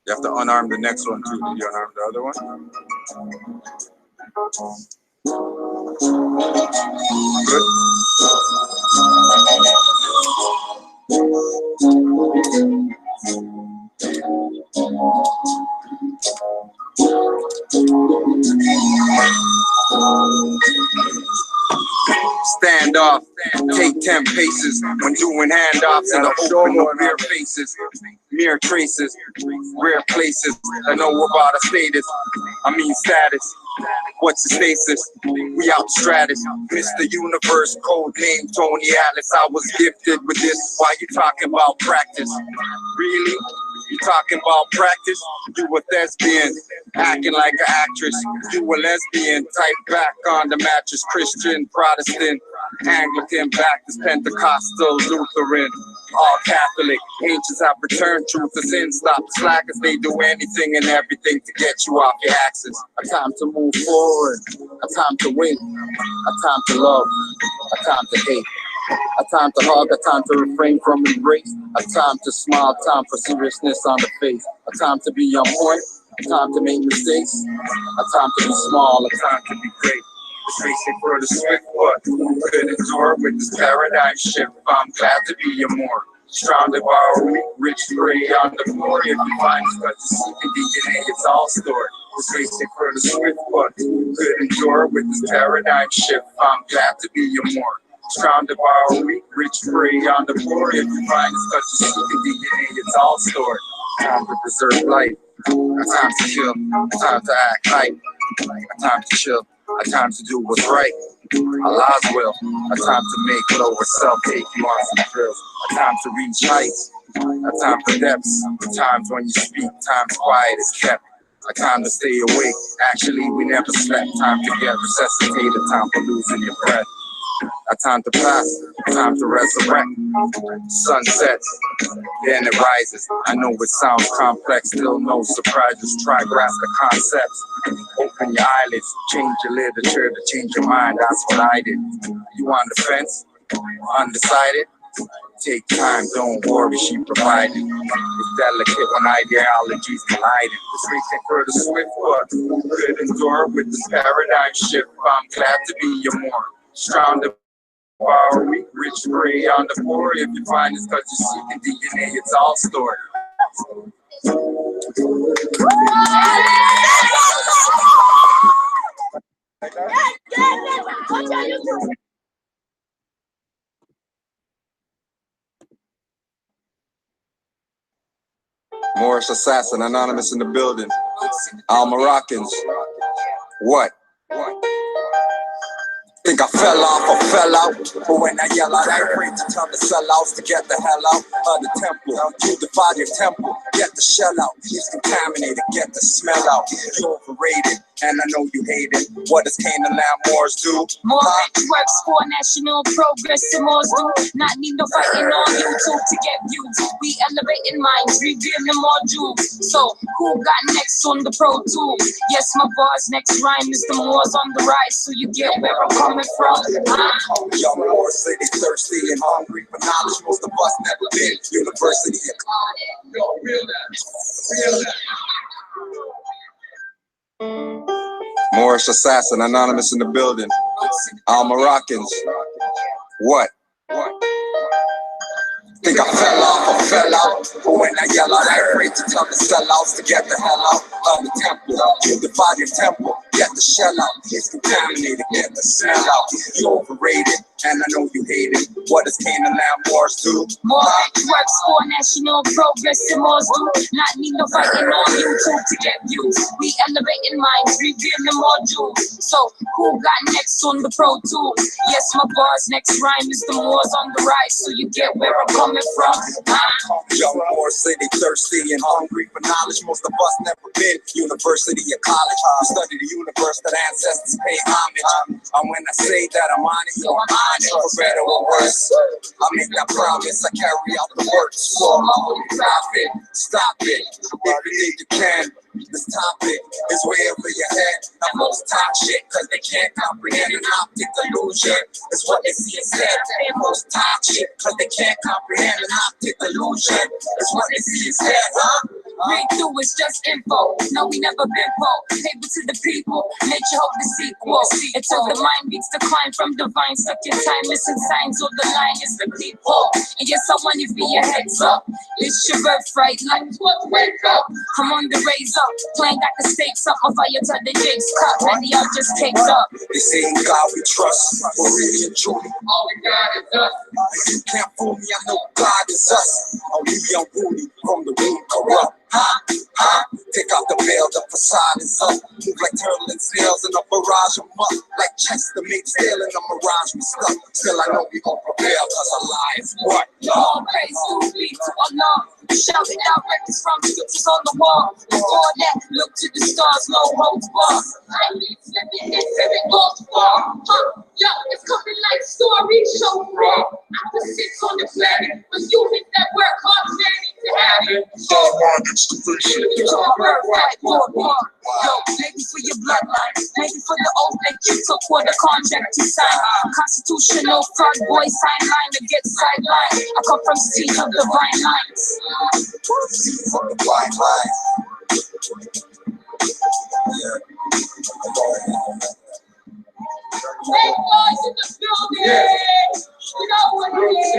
You have to unarm the next one too. Did you unarm the other one? Good. Stand off, take 10 paces when doing handoffs in the open, no bare faces, mere traces, rare places that know about a status. I mean status. What's the stasis? We out stratus. Mr. Universe, code name Tony Atlas. I was gifted with this. Why you talking about practice? Really? You talking about practice? You a thespian, acting like an actress. You a lesbian, type back on the mattress. Christian, Protestant, Anglican, Baptist, Pentecostal, Lutheran, all Catholic. Ancients have returned, truth is in. Stop the slackers, they do anything and everything to get you off your axis. A time to move forward, a time to win, a time to love, a time to hate. A time to hug, a time to refrain from embrace, a time to smile, time for seriousness on the face, a time to be on point, a time to make mistakes, a time to be small, a time to be great. It's racing for the swift, but who could endure with this paradigm shift? I'm glad to be a Moor. Surrounded by a weak, rich prey on the floor. If you find it's because the secret DNA, it's all stored. It's racing for the swift, but who could endure with this paradigm shift? I'm glad to be a Moor. Surrounded by a weak, rich prey on the floor. If you find it's because the secret DNA, it's all stored. Time to preserve life, a time to kill, a time to act right, a time to chill, a time to do what's right. Allah's will, a time to make lower self-hate monster drills, a time to reach heights, a time for depths, times when you speak, times quiet is kept, a time to stay awake, actually we never slept, time to get resuscitated, time for losing your breath, a time to pass, a time to resurrect, sun sets, then it rises, I know it sounds complex, still no surprises, try grasp the concepts, open your eyelids, change your literature to change your mind, that's what I did. You on the fence, undecided, take time, don't worry, she provided. It's delicate when ideologies collided. It's reaching for the swift, but who could endure with this paradigm shift? I'm glad to be your Moor. Strong power, weak, rich, prey on the floor. If you find it's because you're seeking DNA, it's all stored. Moorish assassin, anonymous in the building. All Moroccans. What? Think I fell off or fell out, but when I yell out, I pray to tell the sellouts to get the hell out of the temple. You divide your temple, get the shell out. It's contaminated, get the smell out. You're overrated, and I know you hate it. What does Canaanland Moors do? More works for national progress and Moors do. Not need no fighting on YouTube to get views. We elevating minds, revealing more jewels. So who got next on the Pro Tools? Yes, my bars next rhyme is the Moors on the rise, so you get where I'm coming from. Young Moors say they thirsty and hungry for knowledge. Most of us never been university and college. Yo, real that. Moorish assassin, anonymous in the building. All Moroccans. What? Think I fell off or fell out, but when I yell out, I pray to tell the sellouts to get the hell out of the temple. You divide your temple, get the shell out. It's contaminated, get the smell out. You're overrated, and I know you hate it. What does Canaanland Moors do? More works for national progress and Moors do. Not need no fighting on YouTube to get views. We elevating minds, revealing more jewels. So who got next on the Pro Tools? Yes, my bars next rhyme is the Moors on the rise, so you get where I'm coming from. Young Moors say they thirsty and hungry for knowledge. Most of us never been university or college. We study the universe that ancestors pay homage. And when I say that I'm on it, yo, I'm on it. For better or worse, I make that promise, I carry out the works. For my holy prophet, stop it. If you think you can, this topic is way over your head. Now most talk shit, cause they can't comprehend an optic illusion. It's what they see instead. And most talk shit, cause they can't comprehend an optic illusion. It's what they see instead, huh? Read through, it's just info. No, we never been broke. Paper to the people, nature hope the sequel. Until the mind beats decline from divine. Stuck in time, missing signs, or the line is the people. And yes, I want to be your heads up. It's your birthright, like what? Wake up. I'm on the razor, playing got the stakes up. My fire to the jigs cut, ready, I'll just cakes up. This ain't God we trust, but really and truly, All we got is us. and you can't fool me, I know God is us. Are we unruly from the womb corrupt? Take out the veil, the facade is up. Move like turtle and snails in a barrage of muck. Like Chester made stale in a mirage we stuck. Still I know we gon' prevail, cause a lie is what? All praise to be to Allah. Shout it out, records from scriptures on the wall. Before that, look to the stars, no holds barred. I need slipping in spirit goes far. Yo, it's coming like story show raw. Opposites on the planet, but humans that work hard, man, need to have it. It's your birthright, war. Yo, maybe for your bloodline, maybe for the oath that you took for the contract you signed. Constitutional fraud, boy, sign line to get sidelined. I come from seeds of divine lines. From the blind lines. Big boys in the building. You know what it is.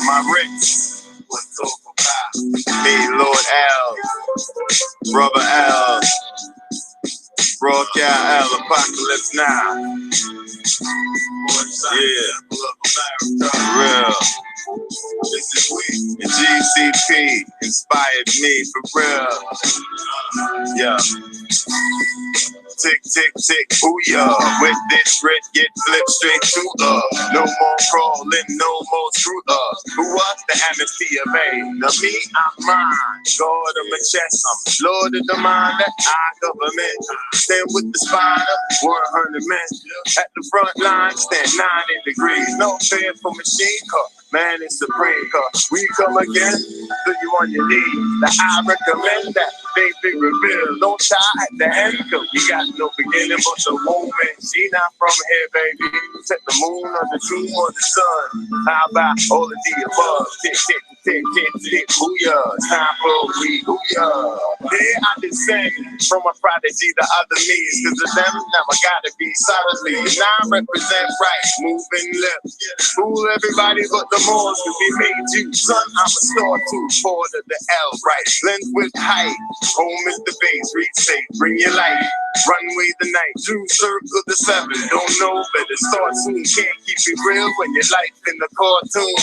My Ritz, what's over by? Me, Lord L, Brother L, Broke out L, Apocalypse Now. Yeah, real. This is we. And GCP inspired me for real. Yeah. Tick, tick, tick, booyah. With this grit, get flipped straight to no more crawling, no more screw up. Who was the amnesty of A? Now me, I'm mine. God of my chest, I'm Lord of the mind that I government. Stand with the spider, 100 men. At the front line, stand 90 degrees. No fear for machine car. Man is supreme, cause we come again, so you on your knees. Now I recommend that things be revealed. Don't try at the end, cause we got no beginning but the moment. She not from here, baby. Set the moon or the moon or the sun. How about all of the above? Tick, tick, tick, tick, tick, booyah. It's time for we booyah. Here I descend from a prodigy to other me's, cause of them never gotta be solidly. Now I represent right, moving lips. Fool everybody but the Moors, cause we made you. Son, I'm a star too, forward of the L, right? Length with height. Home is the base, reach safe, bring your light. Runway the night, Drew circle the 7. Don't know, better start soon. Can't keep it real when your life in the cartoon.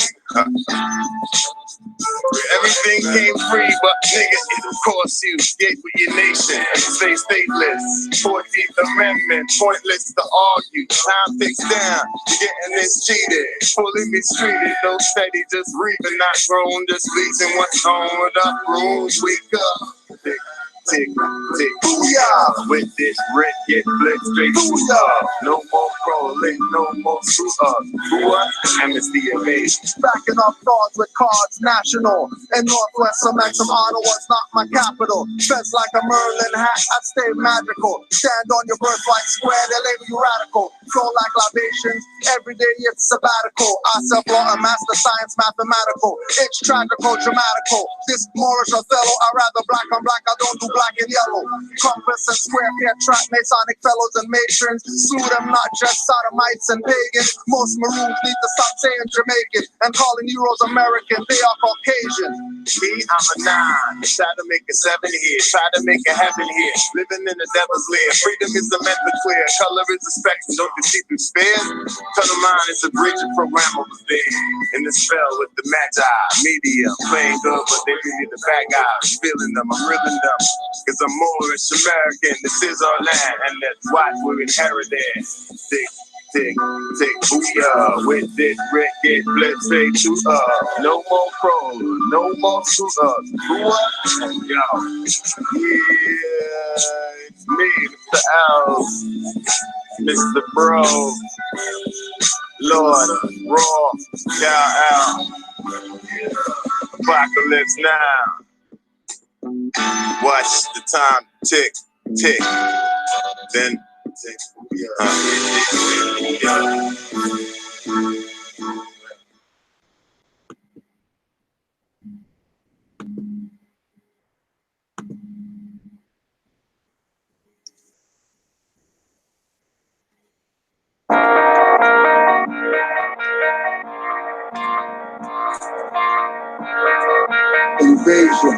Everything came free, but nigga, it'll cost you. Skate with your nation and stay stateless. 14th Amendment, pointless to argue. Time ticks down, getting this cheated. Fully mistreated, no steady, just reaping, not grown, just pleasing what's on with up. Rules, wake up. Tick, tick, tick, booyah. With this red, get flipped straight booyah. No more crawling, no more screw up. What? Amnesty of age. Backing up thoughts with cards national. In Northwest, some Ottawa's not my capital. Feds like a Merlin hat, I stay magical. Stand on your birthright square, they label you radical. Flow like libations, every day it's sabbatical. I self-law and master science mathematical. It's tragical, dramatical. This Moorish Othello, I rather black on black, I don't do black and yellow. Compass and square, pair track, Masonic fellows and matrons. Sue them, not just sodomites and pagans. Most maroons need to stop saying Jamaican and calling Euros American, they are Caucasian. Me, I'm a 9. Try to make a 7 here. Try to make a heaven here. Living in the devil's lair. Freedom is the method clear. Color is a spectrum. Don't you see through spares? Color mine is a bridge and programmable there. In the spell with the magi. Media. Playing good, but they really the bad guys. Feeling them. I'm reeling them. Cause I'm Moorish American. This is our land. And that's why we're inherited. Tick, tick, booyah. With this red, get flipped straight to no more pros, no more screw ups. What? Yo. Yeah, it's me, Mr. L, Mr. Bro, Lord, Raw, shout out. Apocalypse now. Watch the time tick, tick. Then tick. Invasion.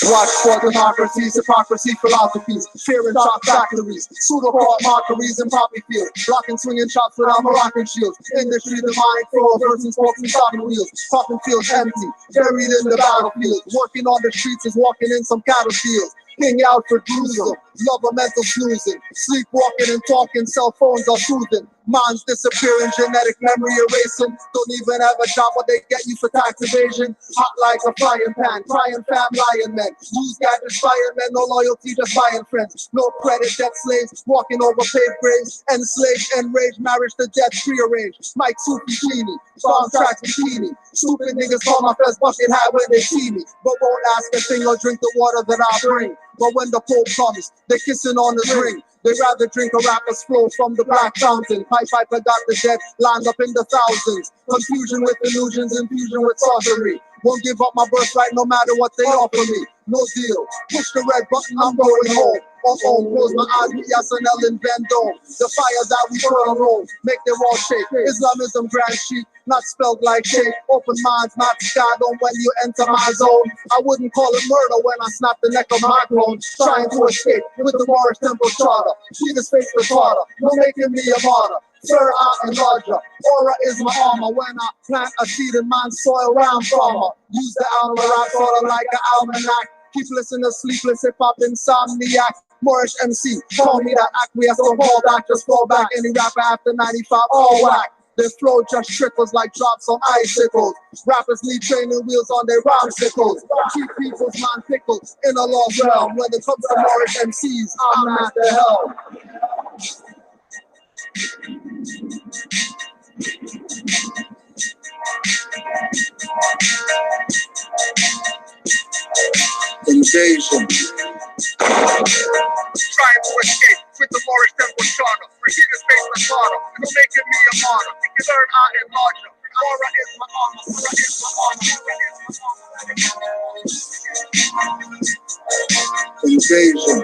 Watch for democracies, hypocrisy, philosophies, fear and shock factories, pseudo-thought mockeries and poppy fields, blocking swinging shots without Moroccan shields. Industry, the mind flow, person spokes and stopping wheels, popping fields empty, buried in the battlefield. Working on the streets is walking in some cattle fields. King Alfred Gruesome, love a mental snoozing, sleepwalking and talking, cell phones are soothing. Minds disappearing, genetic memory erasing. Don't even have a job, but they get you for tax evasion. Hot like a frying pan, crying fam, lion men. Use gadgets, firemen, no loyalty, just buying friends. No credit, debt slaves, walking over paved graves. Enslaved, enraged, marriage to death, prearranged. Mike Sufi Genie, bomb tracks bikini. Stupid niggas call my first bucket hat when they see me, but won't ask a thing or drink the water that I bring. But when the Pope comes, they're kissing on the ring. They'd rather drink a rapper's flow from the black fountain. Pipe Piper got the dead lined up in the thousands. Confusion with illusions, infusion with sorcery. Won't give up my birthright no matter what they offer me. No deal. Push the red button, I'm going home. Close my eyes, me SNL and Van Dome. The fire that we put on roll, make them all shake. Islamism grand sheet, not spelled like shake. Open minds, not scarred on when you enter my zone. I wouldn't call it murder when I snap the neck of my clone. Trying to escape with the Moorish temple charter. See his face the harder, no making me a martyr. Sir, I am larger. Aura is my armor. When I plant a seed in my soil, round farmer. Use the alma rap sort of like an almanac. Keep listening, sleepless, hip hop insomniac. Moorish MC, call me that acquiesce, don't fall back, just fall back. Any rapper after 95, all whack. Their flow just trickles like drops on icicles. Rappers need training wheels on their rhymesicles. Keep people's mind pickled in a lost realm. When it comes to Moorish MCs, I'm at the helm. Invasion. Trying to escape with the Moorish temple charter. Repeat his face the slaughter. No making me a martyr. You can learn I am larger. Aura is my armor. Aura is my armor. Invasion.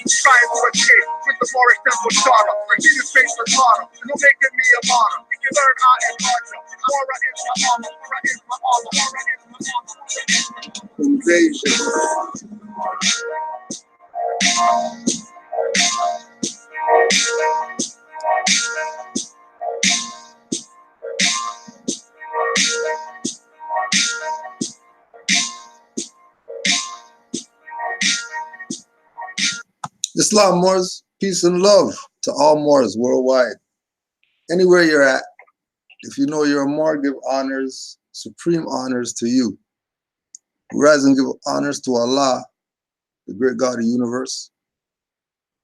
Trying to escape with the Moorish temple charter. Repeat his face the slaughter. No making me a martyr. You can learn I am larger. Aura is my armor. Aura is my armor. Aura is my armor. Invasion. Islam Moors, peace and love to all Moors worldwide. Anywhere you're at, if you know you're a Moor, give honors, supreme honors to you. Rise and give honors to Allah, the great God of the universe.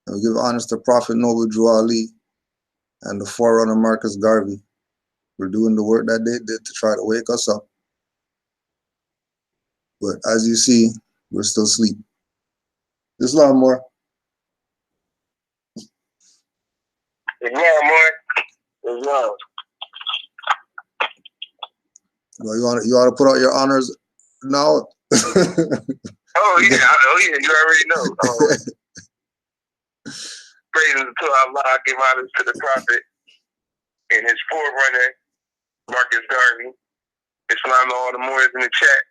And we give honors to Prophet Noble Drew Ali and the forerunner Marcus Garvey for doing the work that they did to try to wake us up. But as you see, we're still asleep. Islam Moor. Islam Moor. Islam. Well, you want to put out your honors now? Oh yeah, you already know. Praises to Allah, give honors to the Prophet and his forerunner, Marcus Garvey. Islam to all the Moors in the chat.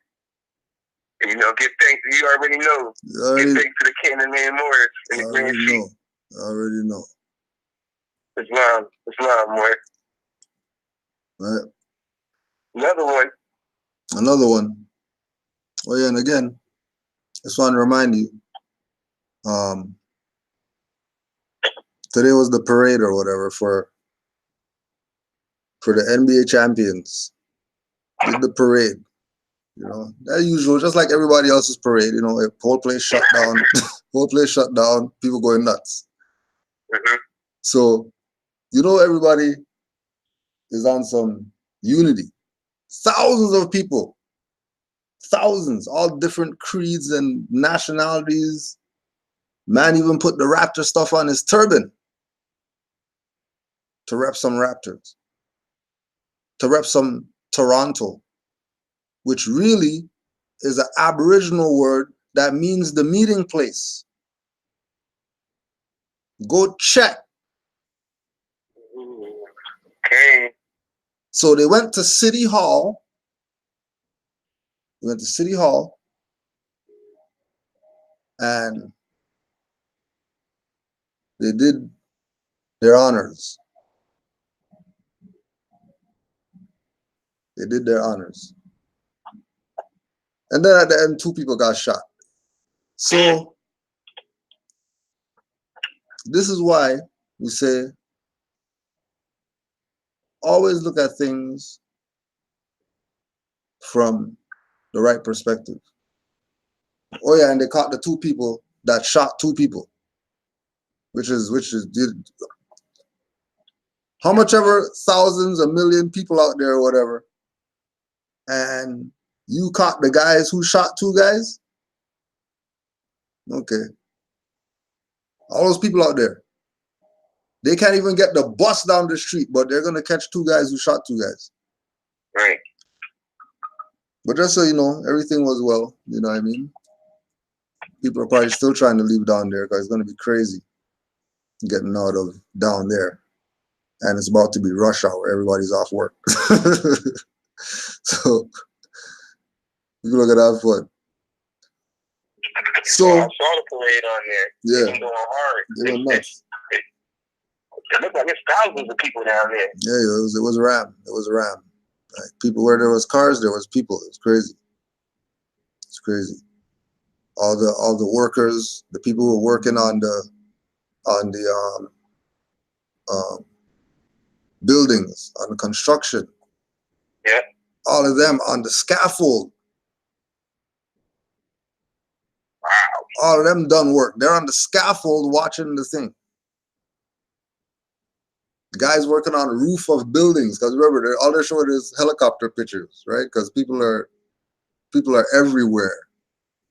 And, give thanks. You already know. Give thanks to the Canaanland Moors in the Grand Sheet. I already know. Islam, Moor. Right. Another one. Oh yeah, and again, I just want to remind you, today was the parade or whatever for the NBA champions. Did the parade, as usual, just like everybody else's parade. Whole place shut down, people going nuts. So, you know, everybody is on some unity. Thousands of people, thousands, all different creeds and nationalities. Man even put the raptor stuff on his turban to rep some raptors, to rep some Toronto, which really is an Aboriginal word that means the meeting place. Go check. Okay. So they went to City Hall. They went to City Hall and they did their honors. They did their honors. And then at the end, 2 people got shot. So this is why we say, always look at things from the right perspective. Oh yeah, and they caught the 2 people that shot 2 people, which is how much ever thousands, a million people out there or whatever, and you caught the guys who shot 2 guys. Okay, all those people out there, they can't even get the bus down the street, but they're gonna catch 2 guys who shot 2 guys. Right. But just so you know, everything was well. You know what I mean? People are probably still trying to leave down there because it's gonna be crazy getting out of down there, and it's about to be rush hour. Everybody's off work, so people are gonna have fun. So I saw the parade on there. Yeah, They been going hard. they went nuts. It looked like it's thousands of people down there. Yeah, it was a ram. It was a ram. Like, people, where there was cars, there was people. It's crazy. It's crazy. All the workers, the people who were working on the buildings, on the construction. Yeah. All of them on the scaffold. Wow. All of them done work. They're on the scaffold watching the thing. The guys working on the roof of buildings, because remember, all they're showing is helicopter pictures, right? Because people are everywhere.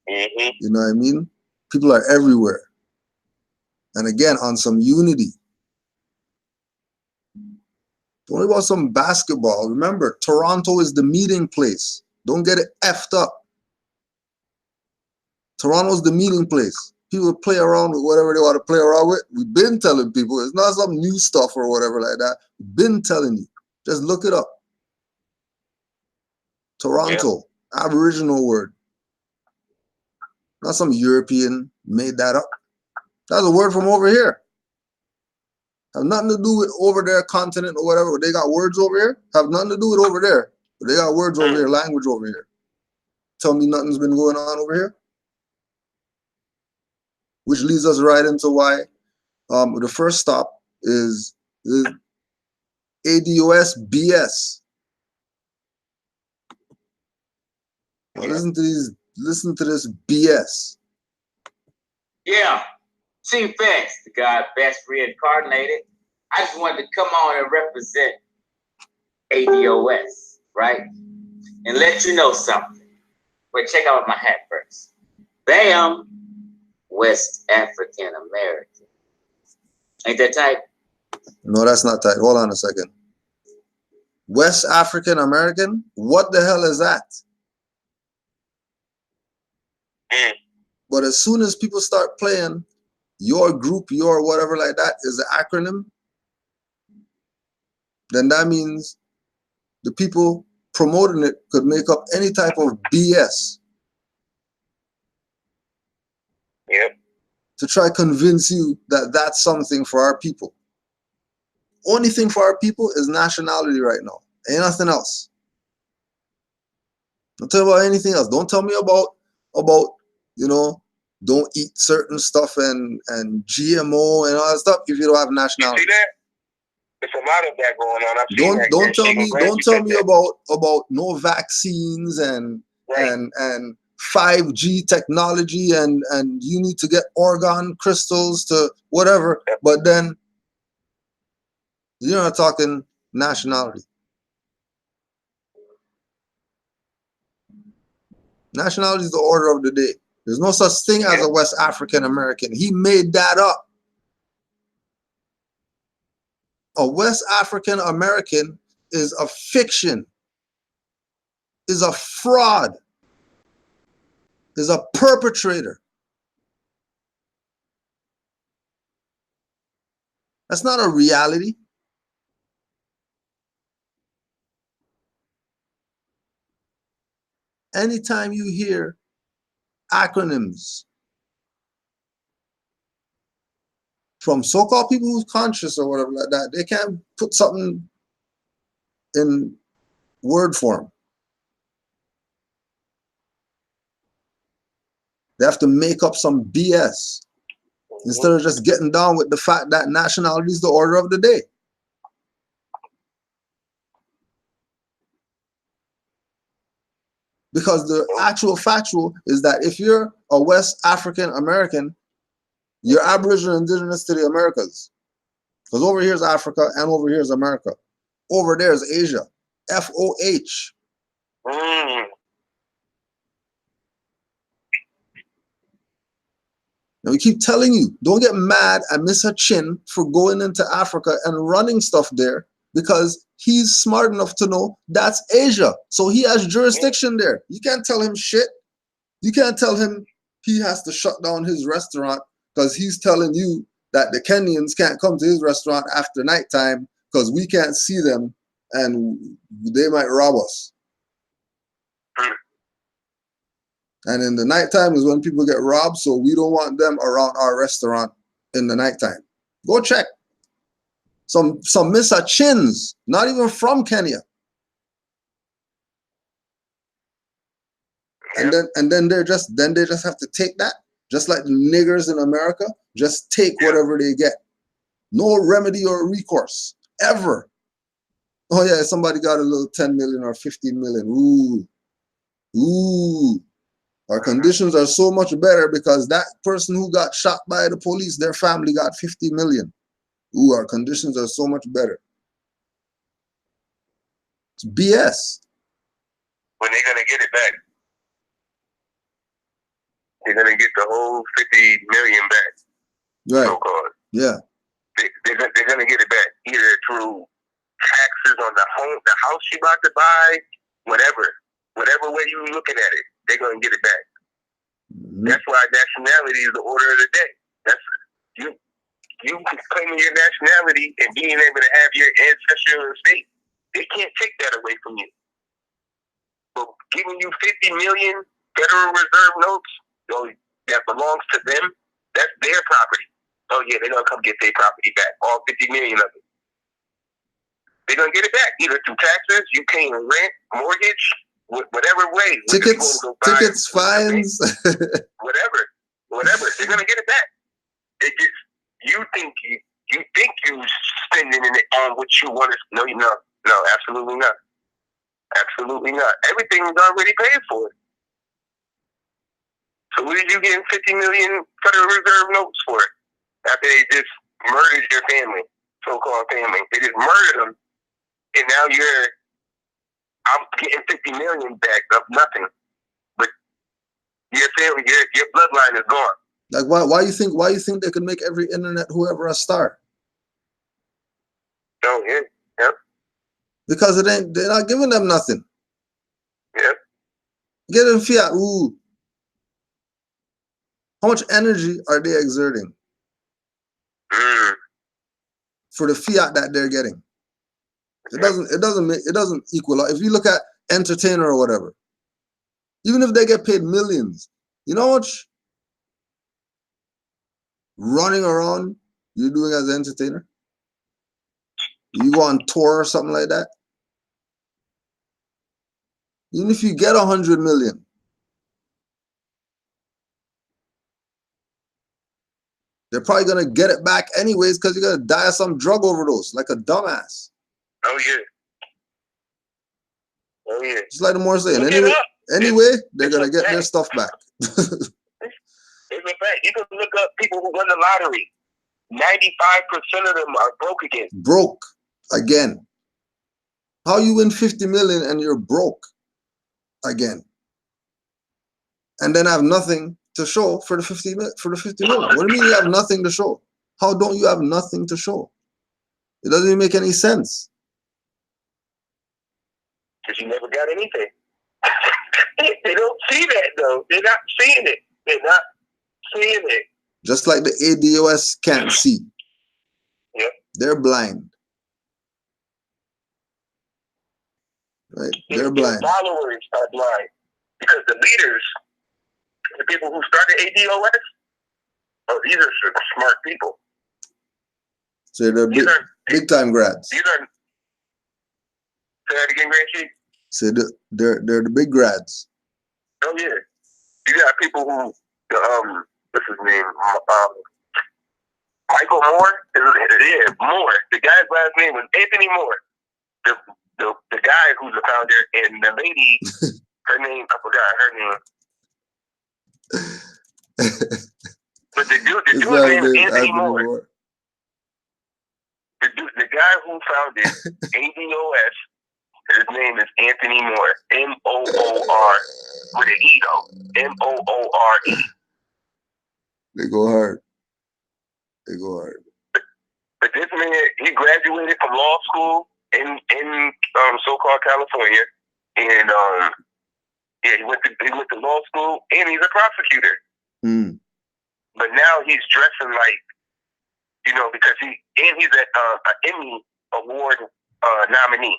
Mm-hmm. You know what I mean? People are everywhere. And again, on some unity. Don't worry about some basketball. Remember, Toronto is the meeting place. Don't get it effed up. Toronto's the meeting place. People play around with whatever they want to play around with. We've been telling people. It's not some new stuff or whatever like that. We've been telling you. Just look it up. Toronto, Aboriginal word. Not some European made that up. That's a word from over here. Have nothing to do with over there continent or whatever. They got words over here. Have nothing to do with over there. But they got words over here, language over here. Tell me nothing's been going on over here. Which leads us right into why the first stop is the ADOS BS. Now listen to this BS. Yeah, Chief X, the guy best reincarnated. I just wanted to come on and represent ADOS, right? And let you know something. But check out my hat first. Bam, West African American. Ain't that tight? No, that's not tight. Hold on a second. West African American? What the hell is that? But as soon as people start playing your group, your whatever like that is an acronym, then that means the people promoting it could make up any type of BS. Yep. To try convince you that that's something for our people. Only thing for our people is nationality right now. Ain't nothing else. Don't tell me about anything else. Don't tell me about you know, don't eat certain stuff and GMO and all that stuff if you don't have nationality. See that? There's a lot of that going on. Don't tell me about no vaccines and 5G technology and you need to get organ crystals to whatever, but then you're not talking nationality. Nationality is the order of the day. There's no such thing as a West African American. He made that up. A West African American is a fiction, is a fraud, is a perpetrator. That's not a reality. Anytime you hear acronyms from so-called people who's conscious or whatever like that, they can't put something in word form. They have to make up some BS instead of just getting down with the fact that nationality is the order of the day. Because the actual factual is that if you're a West African American, you're Aboriginal indigenous to the Americas. Because over here is Africa and over here is America. Over there is Asia. FOH. Now we keep telling you, don't get mad at Mr. Chin for going into Africa and running stuff there, because he's smart enough to know that's Asia. So he has jurisdiction there. You can't tell him shit. You can't tell him he has to shut down his restaurant because he's telling you that the Kenyans can't come to his restaurant after nighttime because we can't see them and they might rob us. And in the nighttime is when people get robbed, so we don't want them around our restaurant in the nighttime. Go check. Some Mr. Chins, not even from Kenya. And then they just have to take that, just like the niggers in America, just take whatever they get. No remedy or recourse, ever. Oh yeah, somebody got a little 10 million or 15 million. Ooh. Our conditions are so much better because that person who got shot by the police, their family got 50 million. Ooh, our conditions are so much better. It's BS. When they're going to get it back? They're going to get the whole 50 million back. Right. So-called. Yeah. They're going to get it back either through taxes on the house you about to buy, whatever way you looking at it, they're going to get it back. Mm-hmm. That's why nationality is the order of the day. That's you claiming your nationality and being able to have your ancestral estate. They can't take that away from you. But giving you 50 million Federal Reserve notes that belongs to them, that's their property. Oh yeah, they're gonna come get their property back, all 50 million of it. They're gonna get it back either through taxes, you paying rent, mortgage, whatever way. Tickets, fines, whatever. They're gonna get it back. It just you think you spending it on what you want to. No, absolutely not. Absolutely not. Everything is already paid for. So what did you get 50 million Federal Reserve notes for? After they just murdered your family, so-called family. They just murdered them, and now I'm getting 50 million back of nothing. But your family, your bloodline is gone. Like why you think they could make every internet whoever a star? Oh yeah, yep. Because they're not giving them nothing. Yep. Get them fiat. Ooh. How much energy are they exerting for the fiat that they're getting? It doesn't equal out. If you look at entertainer or whatever, even if they get paid millions, you know how much running around you're doing as an entertainer? You go on tour or something like that. Even if you get 100 million, they're probably gonna get it back anyways because you're gonna die of some drug overdose, like a dumbass. Oh yeah. Oh yeah. Just like the Moor saying, Anyway, they're gonna get their stuff back. It's a fact. You can look up people who won the lottery. 95% of them are broke again. Broke again. How you win 50 million and you're broke again? And then have nothing to show for the 50 million. What do you mean you have nothing to show? How don't you have nothing to show? It doesn't even make any sense. Because you never got anything. They don't see that though. They're not seeing it. They're not seeing it. Just like the ADOS can't see. Yep. They're blind. Right? They're blind. The followers are blind. Because the leaders, the people who started ADOS, oh, these are smart people. So they're big time grads. These are, say that again, Grand Chief? So they're the big grads. Oh yeah. You got people who what's his name? Michael Moore? Yeah, Moore. The guy's last name was Anthony Moore. The guy who's the founder, and the lady, her name, I forgot her name. But the dude's name is Anthony Moore. The guy who founded ADOS, his name is Anthony Moore. M-O-O-R with an E though. M-O-O-R-E. They go hard. They go hard. But this man, he graduated from law school in so-called California, and yeah, he went to law school, and he's a prosecutor. Mm. But now he's dressing like, because he's an Emmy Award nominee.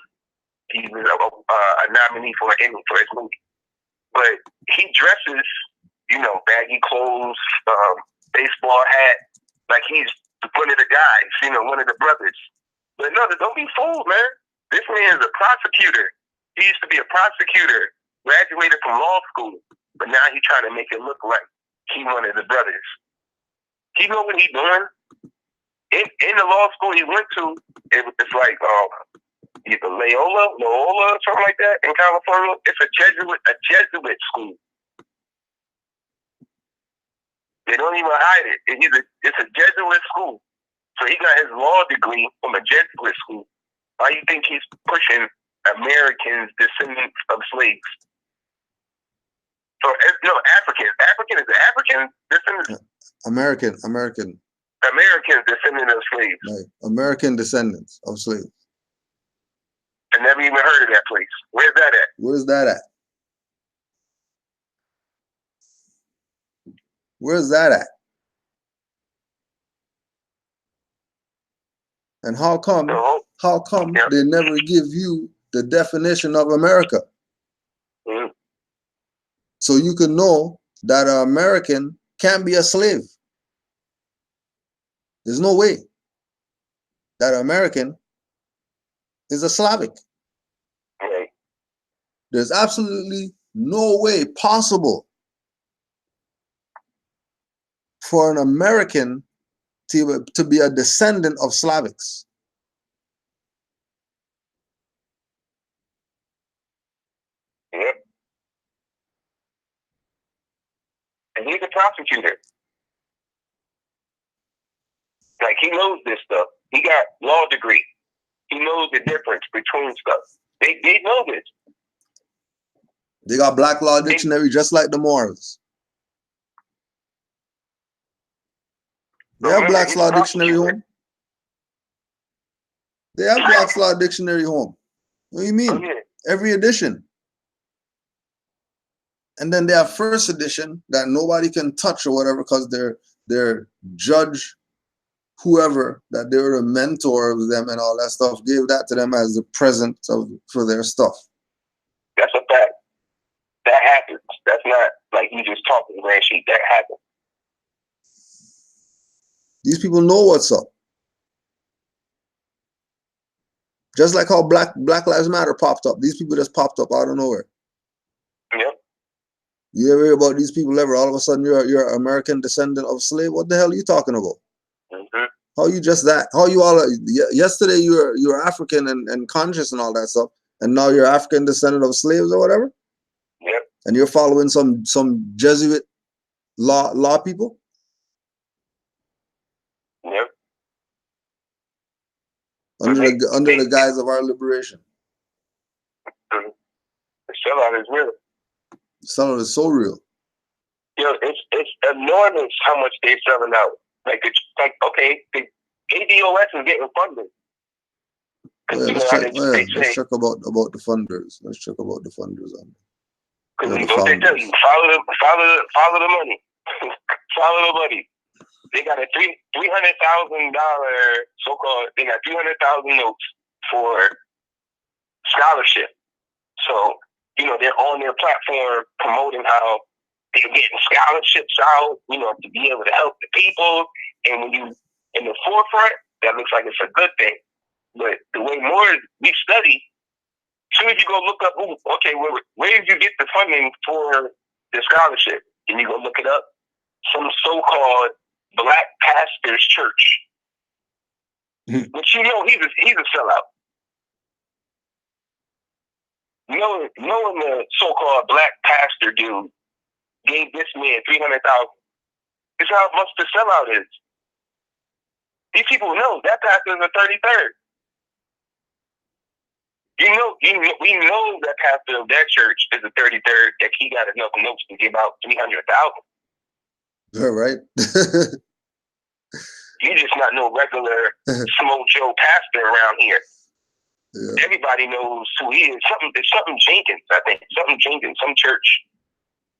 He was a nominee for an Emmy for his movie. But he dresses, baggy clothes, baseball hat, like he's one of the guys, one of the brothers. But no, don't be fooled, man. This man is a prosecutor. He used to be a prosecutor, graduated from law school, but now he's trying to make it look like he one of the brothers. He know what he's doing. In the law school he went to, it's like either Loyola, something like that in California. It's a Jesuit school. They don't even hide it. It's a Jesuit school. So he got his law degree from a Jesuit school. Why do you think he's pushing Americans, descendants of slaves? So no, Africans. African is the African descendants. American. Americans descendants of slaves. Right. American descendants of slaves. I never even heard of that place. Where's that at? Where's that at? Where's that at? And how come they never give you the definition of America? Mm-hmm. So you can know that an American can't be a slave. There's no way that an American is a Slavic. Right. There's absolutely no way possible for an American to be a descendant of Slavics. Yep. And he's a prosecutor. Like, he knows this stuff. He got law degree. He knows the difference between stuff. They know this. They got Black Law Dictionary just like the Moors. They have Black's Law Dictionary home. They have Black's Law Dictionary home. What do you mean? Oh, yeah. Every edition. And then they have first edition that nobody can touch or whatever because their judge, whoever, that they were a mentor of them and all that stuff, gave that to them as the present for their stuff. That's a fact. That happens. That's not like you just talking grand sheet. That happens. These people know what's up. Just like how Black Lives Matter popped up. These people just popped up out of nowhere. Yep. You ever hear about these people ever? All of a sudden you're an American descendant of slave? What the hell are you talking about? Mm-hmm. How you just that? How you all yesterday you were African and conscious and all that stuff, and now you're African descendant of slaves or whatever? Yep. And you're following some Jesuit law people? Yep. Under the guise of our liberation. The sellout is real. The sellout is so real. You know, it's enormous how much they're selling out. Like, it's like, okay, the ADOS is getting funded. Oh, yeah, let's check about the funders. Let's check about the funders on. Because what they tell you, follow the money. Follow the money. They got a $300,000 so-called. They got 300,000 notes for scholarship. So you know they're on their platform promoting how they're getting scholarships out. You know, to be able to help the people. And when you in the forefront, that looks like it's a good thing. But the way more we study, as soon as you go look up, where did you get the funding for the scholarship? And you go look it up. Some so-called black pastor's church, which you know he's a sellout. Knowing the so-called black pastor dude gave this man $300,000. This is how much the sellout is. These people know that pastor is a 33rd. We know that pastor of that church is a 33rd. That he got enough notes to give out 300,000. All right. You just not no regular Smo Joe pastor around here. Yeah. Everybody knows who he is. It's something Jenkins, I think. Something Jenkins, some church,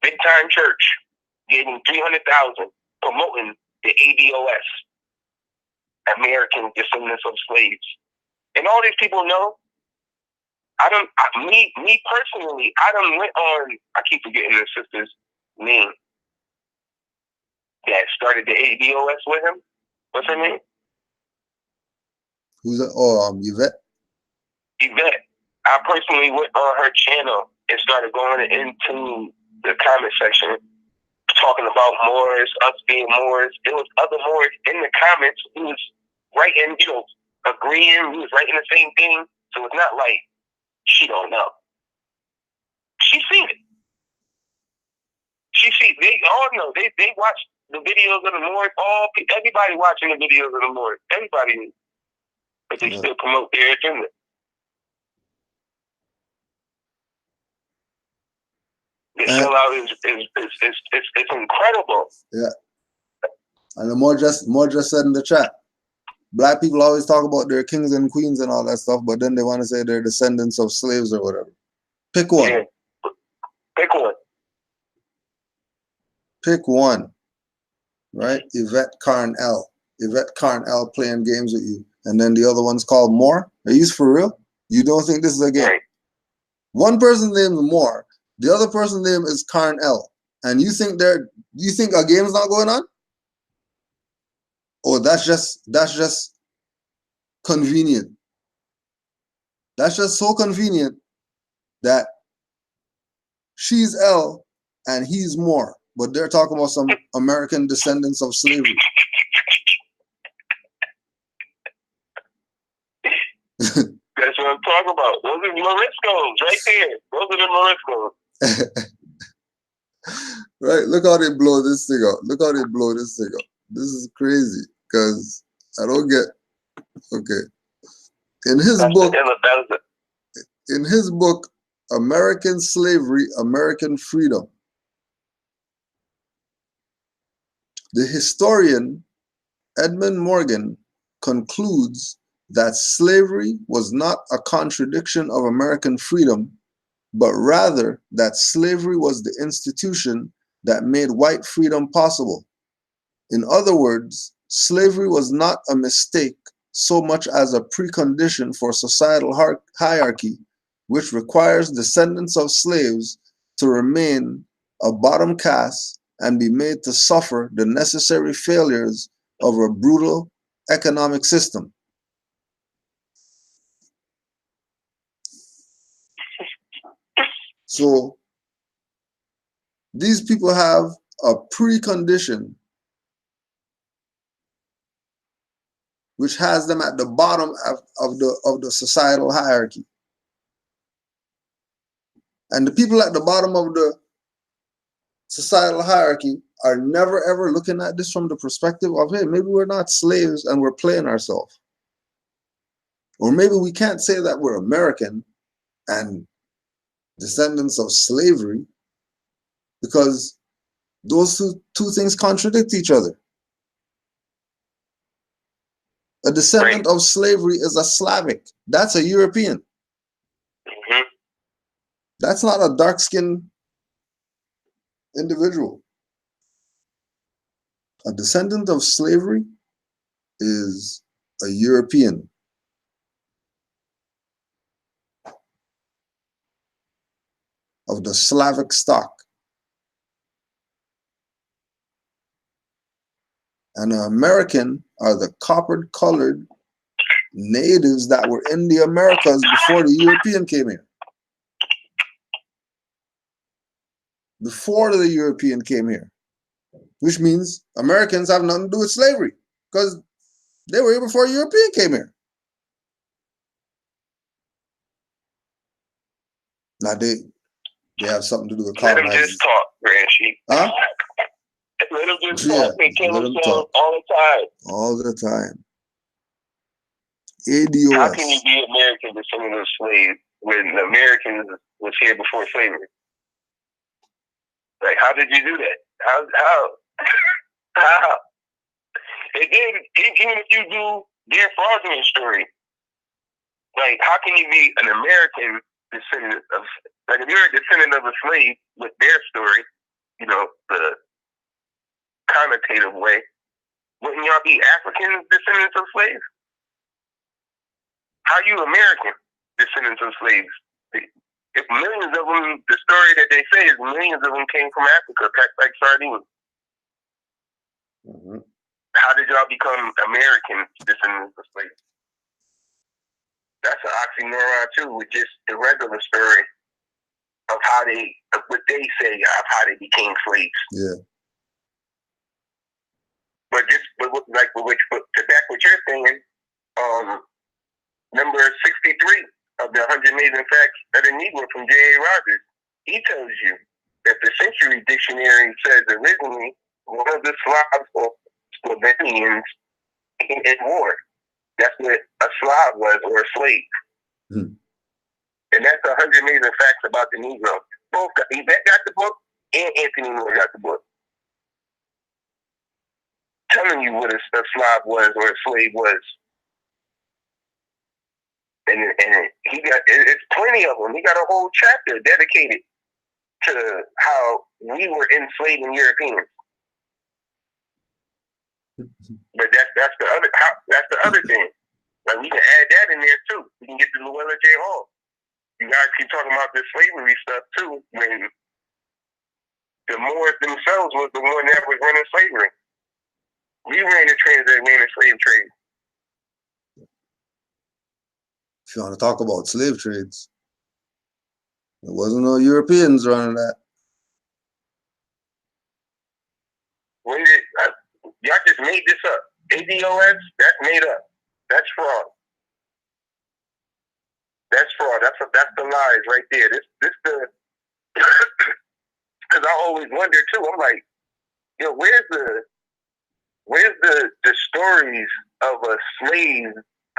big time church, gave him 300,000 promoting the ADOS, American Descendants of Slaves. And all these people know. Me personally, I done went on. I keep forgetting the sister's name that started the ADOS with him. What's her name? Who's that? Oh, Yvette. Yvette. I personally went on her channel and started going into the comment section, talking about Moors, us being Moors. There was other Moors in the comments who was writing, agreeing. Who was writing the same thing. So it's not like she don't know. She seen it. They all know. They watch the videos of the Moors. Everybody watching the videos of the Moors. Everybody knew. But they still promote their agenda. The sellout is incredible. Yeah. And the more just said in the chat. Black people always talk about their kings and queens and all that stuff, but then they want to say they're descendants of slaves or whatever. Pick one. Yeah. Pick one. Pick one. Right? Yvette Carnell. Yvette Carnell playing games with you. And then the other one's called Moor. Are you for real? You don't think this is a game? Right. One person's name is Moor. The other person's name is Carnell. And you think a game's not going on? Oh, that's just convenient. That's just so convenient that she's L and he's Moor, but they're talking about some American descendants of slavery. That's what I'm talking about. Those are Moriscos right there. Those are the Moriscos. Right, look how they blow this thing up. Look how they blow this thing up. This is crazy. Because I don't get, okay. In his book, American Slavery, American Freedom, the historian Edmund Morgan concludes that slavery was not a contradiction of American freedom, but rather that slavery was the institution that made white freedom possible. In other words, slavery was not a mistake so much as a precondition for societal hierarchy, which requires descendants of slaves to remain a bottom caste and be made to suffer the necessary failures of a brutal economic system. So these people have a precondition which has them at the bottom of the societal hierarchy. And the people at the bottom of the societal hierarchy are never ever looking at this from the perspective of, hey, maybe we're not slaves and we're playing ourselves. Or maybe we can't say that we're American and descendants of slavery, because those two things contradict each other. A descendant of slavery is a Slavic. That's a European. Mm-hmm. That's not a dark-skinned individual. A descendant of slavery is a European. Of the Slavic stock. And an American are the copper-colored natives that were in the Americas before the European came here. Before the European came here. Which means Americans have nothing to do with slavery, because they were here before European came here. Now they have something to do with colonizing. Let them just talk, Randy. Huh? Let them just talk. They kill themselves all the time. All the time. ADOS. How can you be American with some of those slaves when the Americans was here before slavery? Like, how did you do that? How? And then, even if you do their fraudulent story, like, how can you be an American descendant of, like, if you're a descendant of a slave with their story, you know, the connotative way, wouldn't y'all be African descendants of slaves? How are you American descendants of slaves? If millions of them, the story that they say is millions of them came from Africa, packed like sardines. Mm-hmm. How did y'all become American descendants of slaves? That's an oxymoron too, with just the regular story of how what they say of how they became slaves. Yeah. But to back what you're saying, number 63 of the 100 Amazing Facts of the Negro from J.A. Rogers, he tells you that the Century Dictionary says originally one of the Slavs or Slovenians came in war. That's what a Slav was, or a slave. Hmm. And that's 100 Amazing Facts about the Negro. Both Yvette got the book and Anthony Moore got the book, telling you what a Slav was or a slave was. And it's plenty of them. He got a whole chapter dedicated to how we were enslaving Europeans. But that's the other thing. Like, we can add that in there too. We can get to Luella J. Hall. You guys keep talking about this slavery stuff too, when the Moors themselves was the one that was running slavery. We ran the transatlantic slave trade. If you want to talk about slave trades, there wasn't no Europeans running that. When did y'all just made this up? ADOS, that's made up. That's fraud. That's fraud. That's the lies right there. This the because I always wonder too. I'm like, yo, where's the stories of a slave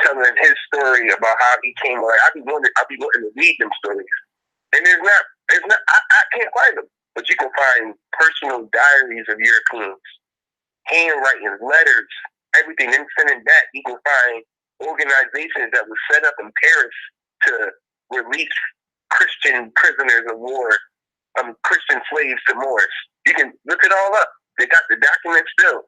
telling his story about how he came? Like, I be wanting to read them stories, and there's not. I can't find them, but you can find personal diaries of Europeans, handwriting, letters, everything. Then sending back, you can find organizations that were set up in Paris to release Christian prisoners of war, Christian slaves to Moors. You can look it all up. They got the documents still.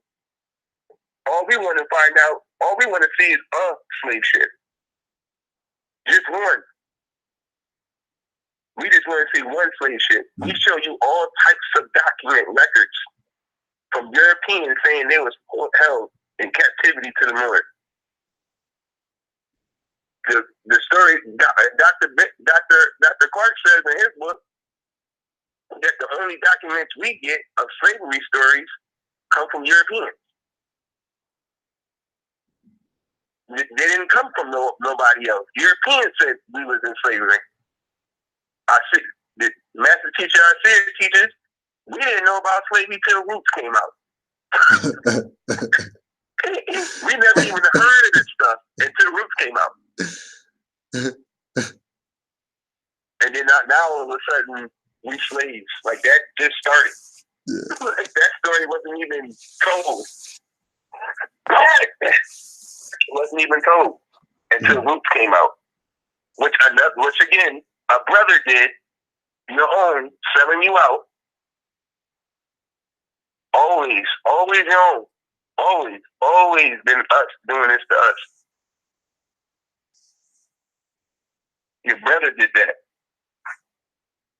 All we want to see is a slave ship. Just one. We just want to see one slave ship. We show you all types of document records from Europeans saying they was held in captivity to the Moors. The story, Dr. Clark says in his book that the only documents we get of slavery stories come from Europeans. They didn't come from nobody else. Europeans said we was in slavery. The master teacher I see teaches We didn't know about slavery till Roots came out. We never even heard of this stuff until Roots came out. And then now all of a sudden, we slaves. Like, that just started. Yeah. Like, that story wasn't even told. Wasn't even told until Roots came out. Which again, a brother did, your own, selling you out. Always your own. Always been us doing this to us. Your brother did that.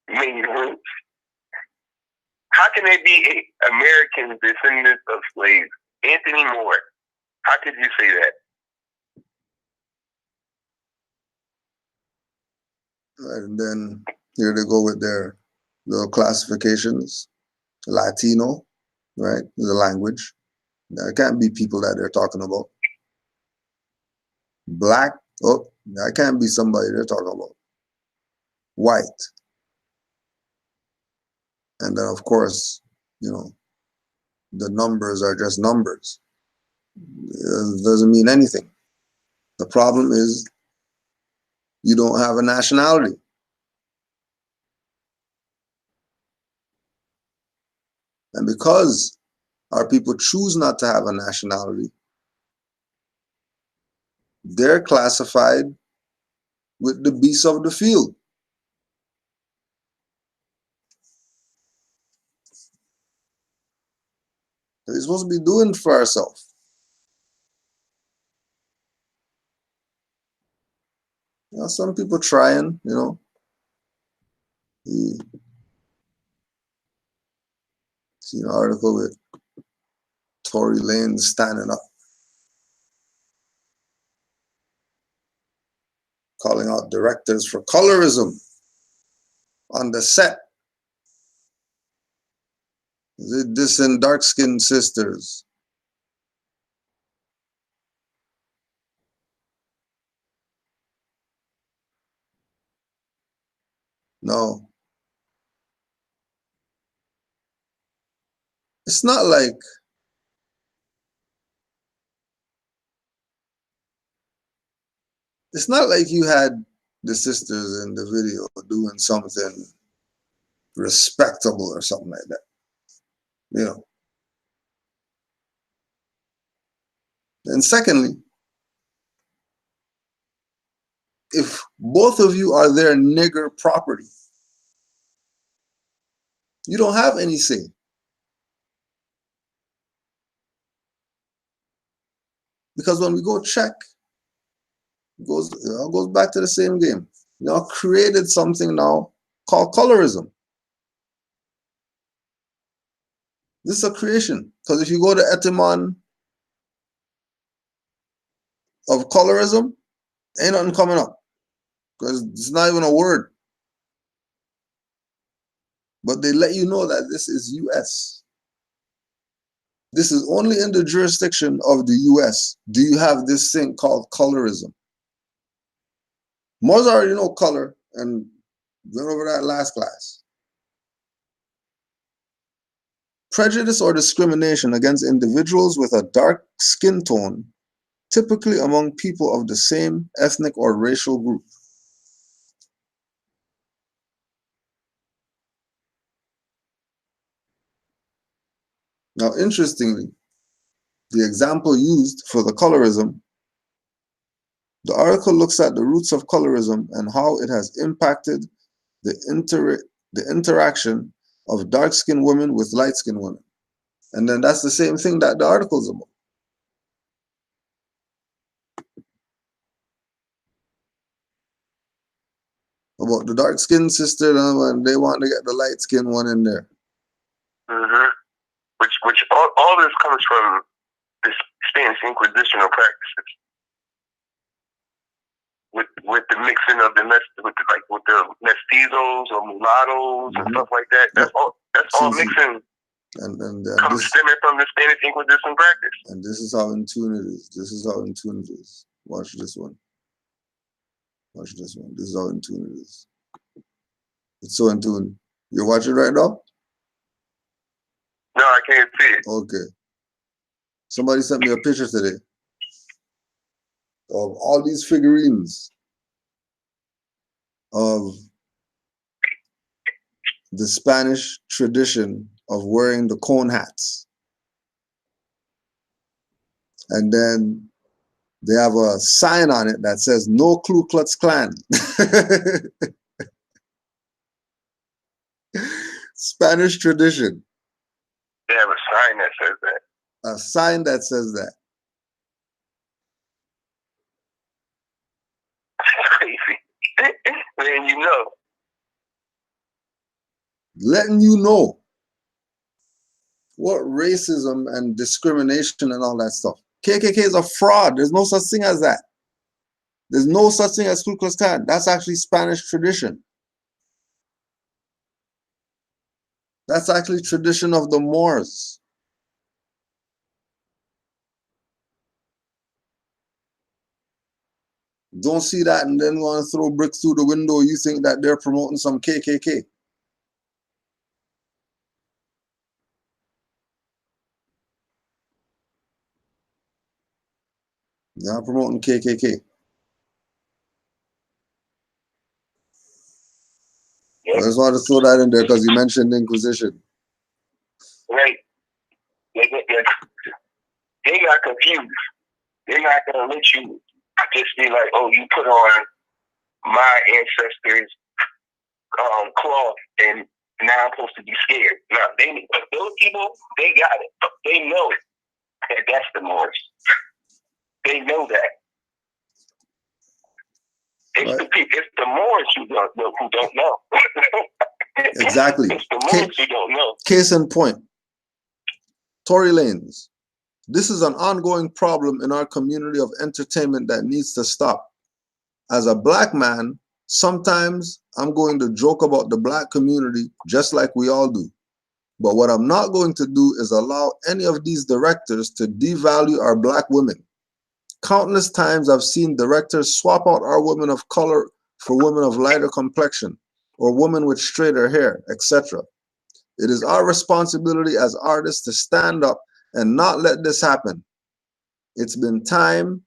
Meaning Roots. How can they be American descendants of slaves? Anthony Moore. How could you say that? And then here they go with their little classifications. Latino, right? The language. That can't be people that they're talking about. Black, oh, that can't be somebody they're talking about. White. And then, of course, you know, the numbers are just numbers. It doesn't mean anything. The problem is you don't have a nationality. And because our people choose not to have a nationality, they're classified with the beasts of the field. We're supposed to be doing for ourselves. You know, some people trying, you know. See an article with Tory Lanez standing up, calling out directors for colorism on the set. This and dark-skinned sisters. No. It's not like you had the sisters in the video doing something respectable or something like that. You know. And secondly, if both of you are their nigger property, you don't have any say. Because when we go check, it goes back to the same game. Y'all created something now called colorism. This is a creation. Because if you go to etymon of colorism, ain't nothing coming up. Because it's not even a word. But they let you know that this is US. This is only in the jurisdiction of the US. Do you have this thing called colorism? Most already know color and went over that last class. Prejudice or discrimination against individuals with a dark skin tone, typically among people of the same ethnic or racial group. Now, interestingly, the example used for the colorism, the article looks at the roots of colorism and how it has impacted the interaction of dark-skinned women with light-skinned women. And then that's the same thing that the article's about. About the dark-skinned sister and they want to get the light-skinned one in there. Mm-hmm. Which all this comes from the Spanish Inquisitional practices. With the mixing of the mestizos or mulattoes and stuff like that. That's all mixing. And comes stemming from the Spanish Inquisition practice. And this is how in tune it is. This is how in tune it is. Watch this one. Watch this one. This is how in tune it is. It's so in tune. You're watching right now? No, I can't see it. Okay. Somebody sent me a picture today of all these figurines of the Spanish tradition of wearing the cone hats. And then they have a sign on it that says no Ku Klux Klan. Spanish tradition. They have a sign that says that. A sign that says that. Crazy. Man, you know. Letting you know what racism and discrimination and all that stuff. KKK is a fraud. There's no such thing as that. There's no such thing as Ku Klux Klan. That's actually Spanish tradition. That's actually tradition of the Moors. Don't see that and then want to throw bricks through the window. You think that they're promoting some KKK. They're not promoting KKK. I just wanted to throw that in there because you mentioned Inquisition. Right. They got confused. They're not going to let you just be like, oh, you put on my ancestors' cloth and now I'm supposed to be scared. No, but those people, they got it. They know that that's the Moors. They know that. It's Right. it's the Moors who don't know. Exactly. It's the Moors who don't know. Case in point, Tory Lanez. This is an ongoing problem in our community of entertainment that needs to stop. As a black man, sometimes I'm going to joke about the black community just like we all do. But what I'm not going to do is allow any of these directors to devalue our black women. Countless times I've seen directors swap out our women of color for women of lighter complexion or women with straighter hair, etc. It is our responsibility as artists to stand up and not let this happen. It's been time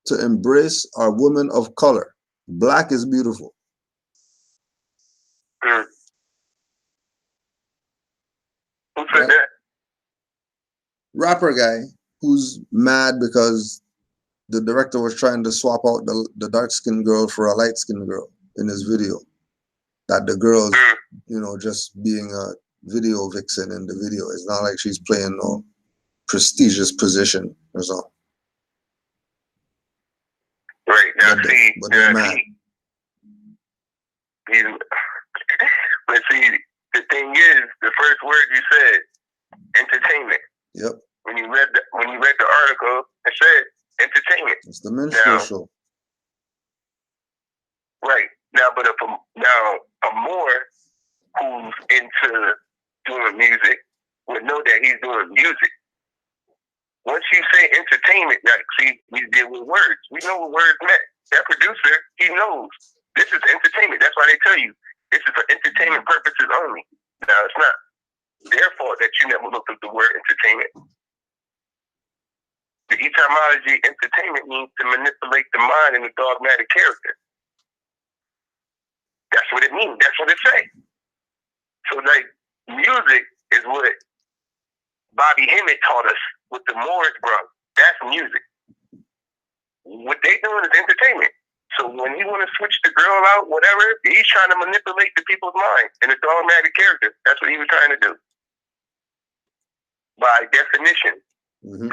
to embrace our women of color. Black is beautiful. Who said that? Rapper guy who's mad because the director was trying to swap out the dark-skinned girl for a light-skinned girl in his video. That the girl's, just being a video vixen in the video. It's not like she's playing no prestigious position or something. Right. Now, But they're mad. But see, the thing is, the first word you said, entertainment. Yep. When you read the article, it said entertainment. It's the minstrel show. Right. Now, but a Moor who's into doing music would know that he's doing music. Once you say entertainment, now, see, we deal with words. We know what words meant. That producer, he knows. This is entertainment. That's why they tell you this is for entertainment purposes only. Now, it's not their fault that you never looked up the word entertainment. The etymology entertainment means to manipulate the mind in a dogmatic character. That's what it means. That's what it says. So, like, music is what Bobby Hemmett taught us with the Moors, bro. That's music. What they doing is entertainment. So when he want to switch the girl out, whatever, he's trying to manipulate the people's mind in a dogmatic character. That's what he was trying to do. By definition. Mm-hmm.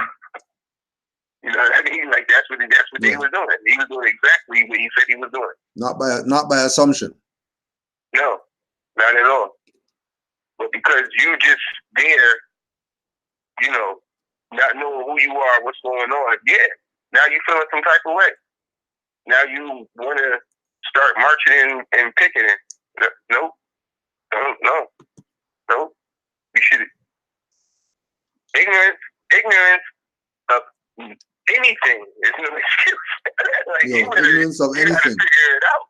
You know what I mean? Like that's what he was doing. He was doing exactly what he said he was doing. Not by assumption. No, not at all. But because you just there, not knowing who you are, what's going on, now you feeling some type of way. Now you want to start marching and picketing. No. You should. Ignorance of anything is no excuse. Ignorance of anything. You gotta figure it out.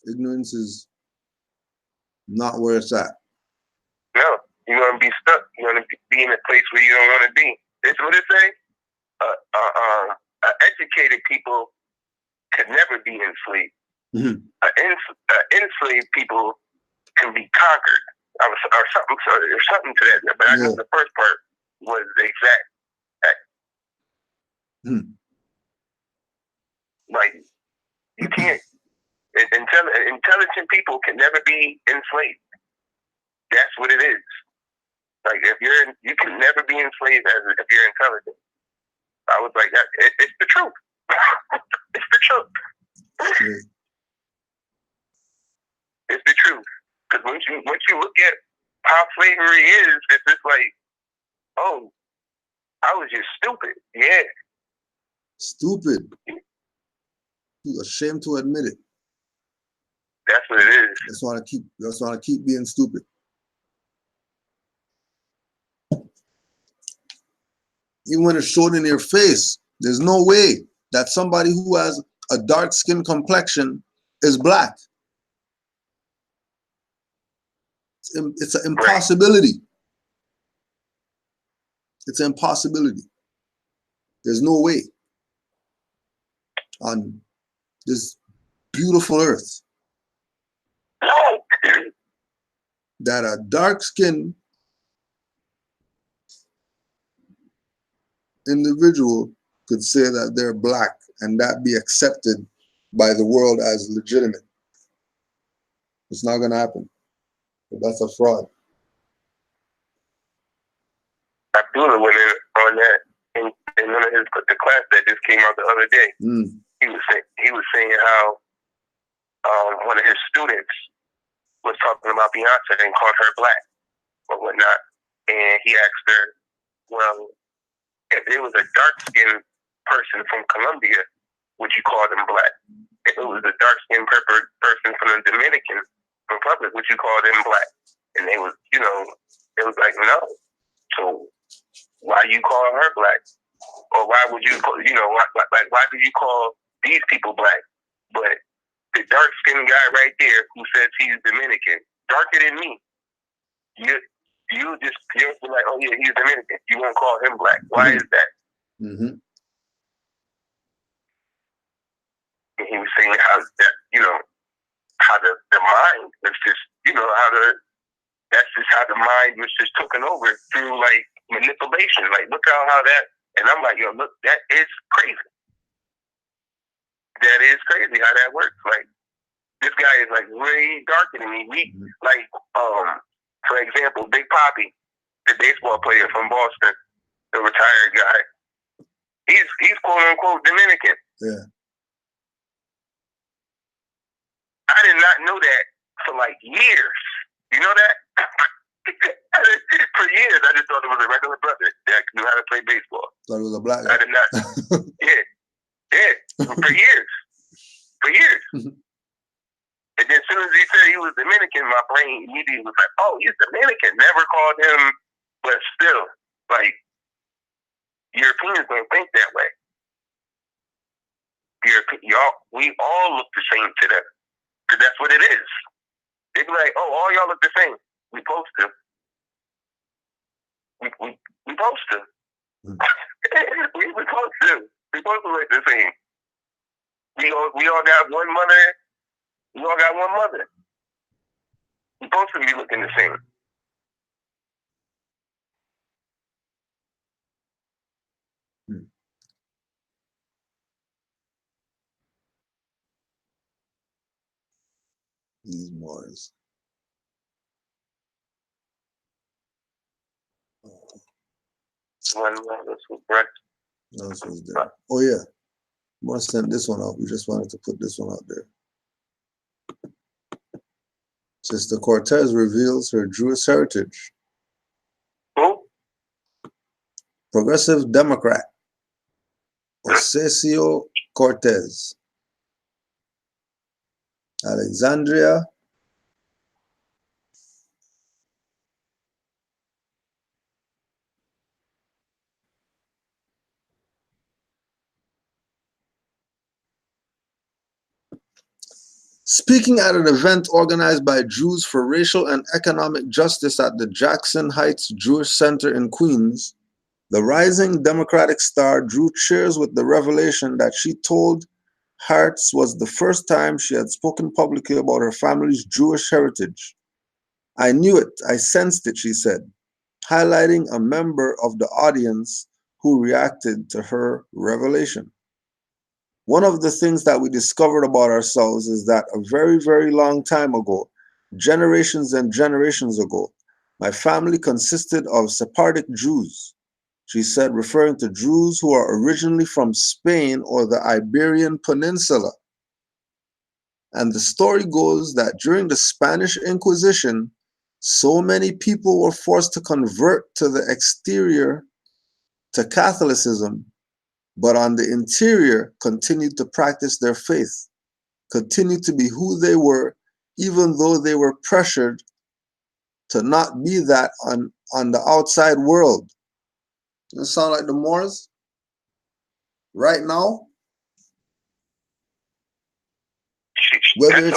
Ignorance is not where it's at. You're gonna be stuck. You're gonna be in a place where you don't want to be. It's what it say. Educated people could never be enslaved. Mhm. Enslaved people can be conquered, or something to that. But I know the first part was the exact. Like you can't. Intelligent people can never be enslaved. That's what it is. Like you can never be enslaved if you're intelligent. I was like, it's the truth. It's the truth. It's the truth. Because once you look at how slavery is, it's just like, oh, I was just stupid. Yeah. Stupid. You're ashamed to admit it. That's what it is. That's why I keep being stupid. Even when it's shown in your face, there's no way that somebody who has a dark skin complexion is black. It's an impossibility. It's an impossibility. There's no way on this beautiful earth that a dark skin individual could say that they're black and that be accepted by the world as legitimate. It's not going to happen. That's a fraud. Abdullah went in on that in one of the class that just came out the other day. He was saying how one of his students was talking about Beyonce and called her black or whatnot, and he asked her, well, if it was a dark-skinned person from Colombia, would you call them black? If it was a dark-skinned person from the Dominican Republic, would you call them black? And they was, it was like, no. So why you call her black? Or why would you call, why do you call these people black? But the dark-skinned guy right there who says he's Dominican, darker than me, you'll be like, oh yeah, he's Dominican. You won't call him black. Why is that? Mm-hmm. And he was saying how that, how the mind was just, that's just how the mind was just taken over through like manipulation. Like look how that, and I'm like, yo, look, that is crazy. That is crazy how that works. Like this guy is like way darker than me. Like, for example, Big Papi, the baseball player from Boston, the retired guy. He's quote unquote Dominican. Yeah. I did not know that for like years. You know that? For years, I just thought it was a regular brother that knew how to play baseball. Thought it was a black guy. I did not. Yeah. For years. And then as soon as he said he was Dominican, my brain immediately was like, oh, he's Dominican. Never called him, but still, like, Europeans don't think that way. We all look the same to them. Because that's what it is. They be like, oh, all y'all look the same. We supposed to. We supposed to. We supposed to. We supposed to look the same. We all got one mother. We all got one mother. We supposed to be looking the same. These Moors. One mother was breast. Else was there. Oh yeah. Must send this one out. We just wanted to put this one out there. Sister Cortez reveals her Jewish heritage. Who? Progressive Democrat Ocasio-Cortez. Alexandria Speaking at an event organized by Jews for Racial and Economic Justice at the Jackson Heights Jewish Center in Queens, the rising Democratic star drew cheers with the revelation that she told Hearts was the first time she had spoken publicly about her family's Jewish heritage. I knew it, I sensed it, she said, highlighting a member of the audience who reacted to her revelation. One of the things that we discovered about ourselves is that a very, very long time ago, generations and generations ago, my family consisted of Sephardic Jews, she said, referring to Jews who are originally from Spain or the Iberian Peninsula. And the story goes that during the Spanish Inquisition, so many people were forced to convert to the exterior to Catholicism, but on the interior continued to practice their faith, continued to be who they were, even though they were pressured to not be that on the outside world. Doesn't it sound like the Moors right now? Whether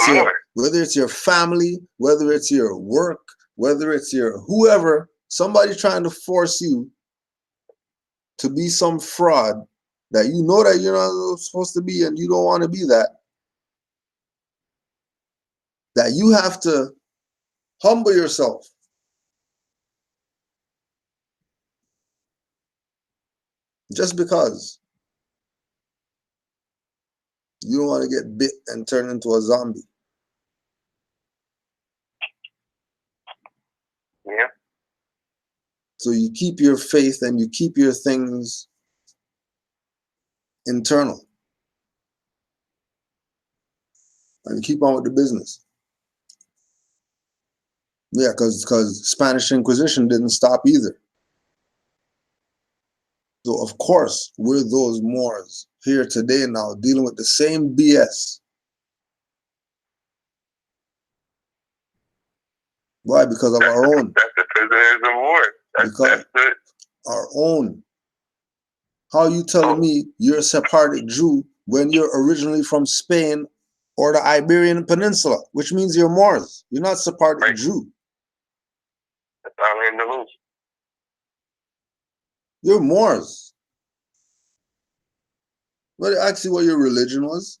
it's your family, whether it's your work, whether it's your whoever, somebody trying to force you to be some fraud that you know that you're not supposed to be and you don't want to be that you have to humble yourself. Just because you don't want to get bit and turn into a zombie. Yeah. So you keep your faith and you keep your things internal. And keep on with the business. Yeah, because Spanish Inquisition didn't stop either. So of course, we're those Moors here today now dealing with the same BS. Why? Because of our own. That's the prisoners of war. That's our own. How are you telling me you're a Sephardic Jew when you're originally from Spain or the Iberian Peninsula, which means you're Moors. You're not Sephardic Jew. I'm in the loop. You're Moors. Well, they ask you what your religion was.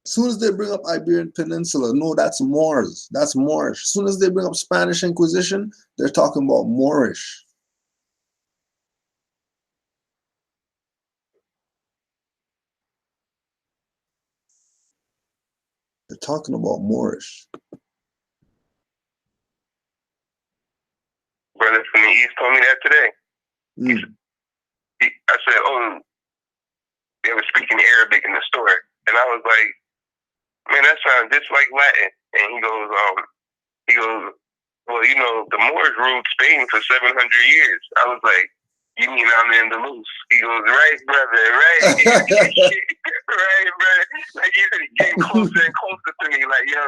As soon as they bring up Iberian Peninsula, no, that's Moors. That's Moorish. As soon as they bring up Spanish Inquisition, they're talking about Moorish. They're talking about Moorish. Brother from the East told me that today. I said, oh, they were speaking Arabic in the store. And I was like, man, that sounds just like Latin. And he goes, well, you know, the Moors ruled Spain for 700 years. I was like, you mean I'm in the loose? He goes, right, brother, right. Right, brother. Like, he's getting closer and closer to me. Like, yo,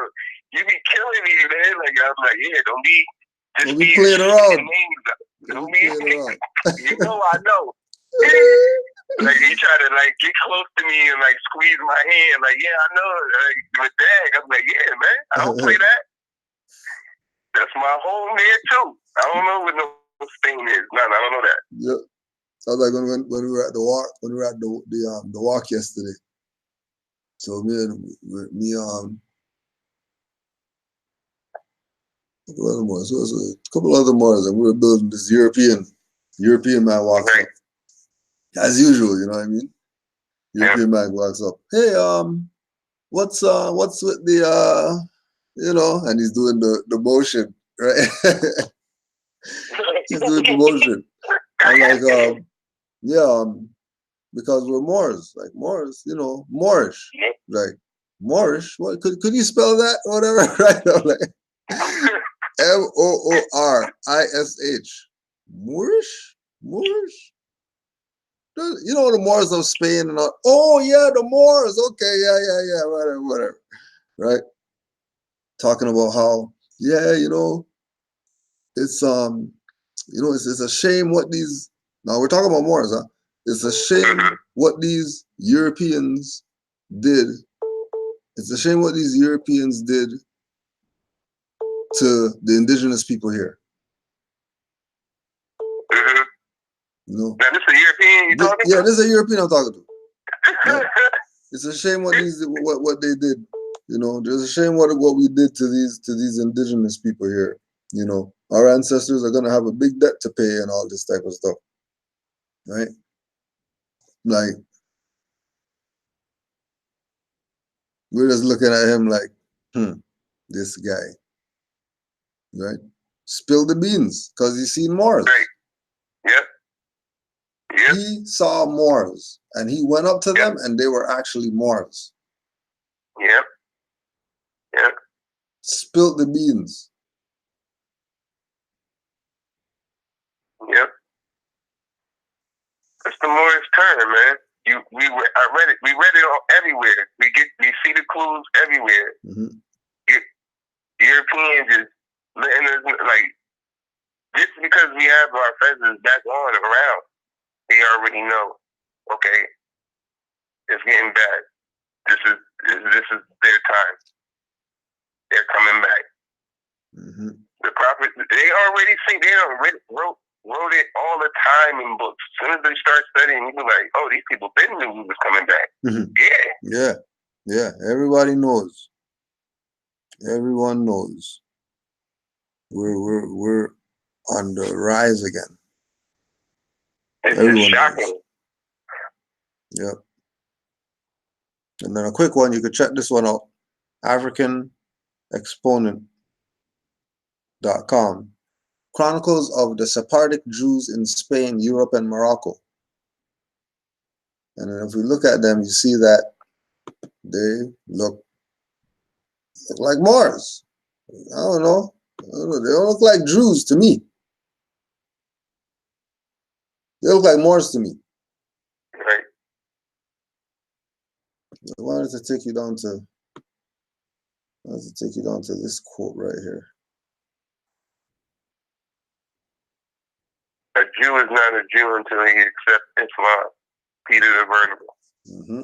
you be killing me, man. Like, I was like, yeah, don't be playing around. Don't be, you know I know. Like, he tried to, like, get close to me and, like, squeeze my hand. Like, yeah, I know. Like, with Dag, I'm like, yeah, man, I don't play that. That's my home there, too. I don't know what no Spain is. No, I don't know that. Yep. Sounds like when we were at the walk, the walk yesterday. So me, a couple other Moors, and we were building this European man walks up. As usual, you know what I mean? European man walks up. Hey, what's with the you know, and he's doing the motion, right? He's doing the motion. I'm like, because we're Moors, like Moors, you know, Moorish, like Moorish. What could you spell that or whatever? Right? I'm like Moorish, Moorish. You know the Moors of Spain and all. Oh yeah, the Moors. Okay, yeah, whatever, right? Talking about how you know it's you know it's a shame what these. Now we're talking about Moors, huh? It's a shame what these Europeans did. It's a shame what these Europeans did to the indigenous people here. No. Now, this is a European you talking Yeah, to? this is a European I'm talking to. Yeah. It's a shame what they did. You know, there's a shame what we did to these indigenous people here. You know, our ancestors are gonna have a big debt to pay and all this type of stuff, right? Like, we're just looking at him like, this guy, right? Spill the beans, because he seen Moors. Right. Yep. Yep. He saw Moors, and he went up to them, and they were actually Moors. Yep. Yep. Spilled the beans. Yep. It's the Moorish turn, man. I read it. We read it all, everywhere. We see the clues everywhere. Mm-hmm. Europeans just letting us, like, just because we have our feathers back on and around, they already know. Okay, it's getting bad. This is their time. They're coming back. Mm-hmm. The prophets, they already see. They already wrote it all the time in books. As soon as they start studying, you be like, oh, these people didn't know we was coming back. Mm-hmm. Yeah. Yeah. Everybody knows. Everyone knows. We're on the rise again. It's Everyone just shocking. knows. Yep. And then a quick one, you could check this one out. AfricanExponent.com. Chronicles of the Sephardic Jews in Spain, Europe, and Morocco. And then if we look at them, you see that they look like Moors. I don't know. They don't look like Jews to me. They look like Moors to me. Right. I wanted to take you down to this quote right here. A Jew is not a Jew until he accepts Islam. Peter the Venerable. Mm-hmm.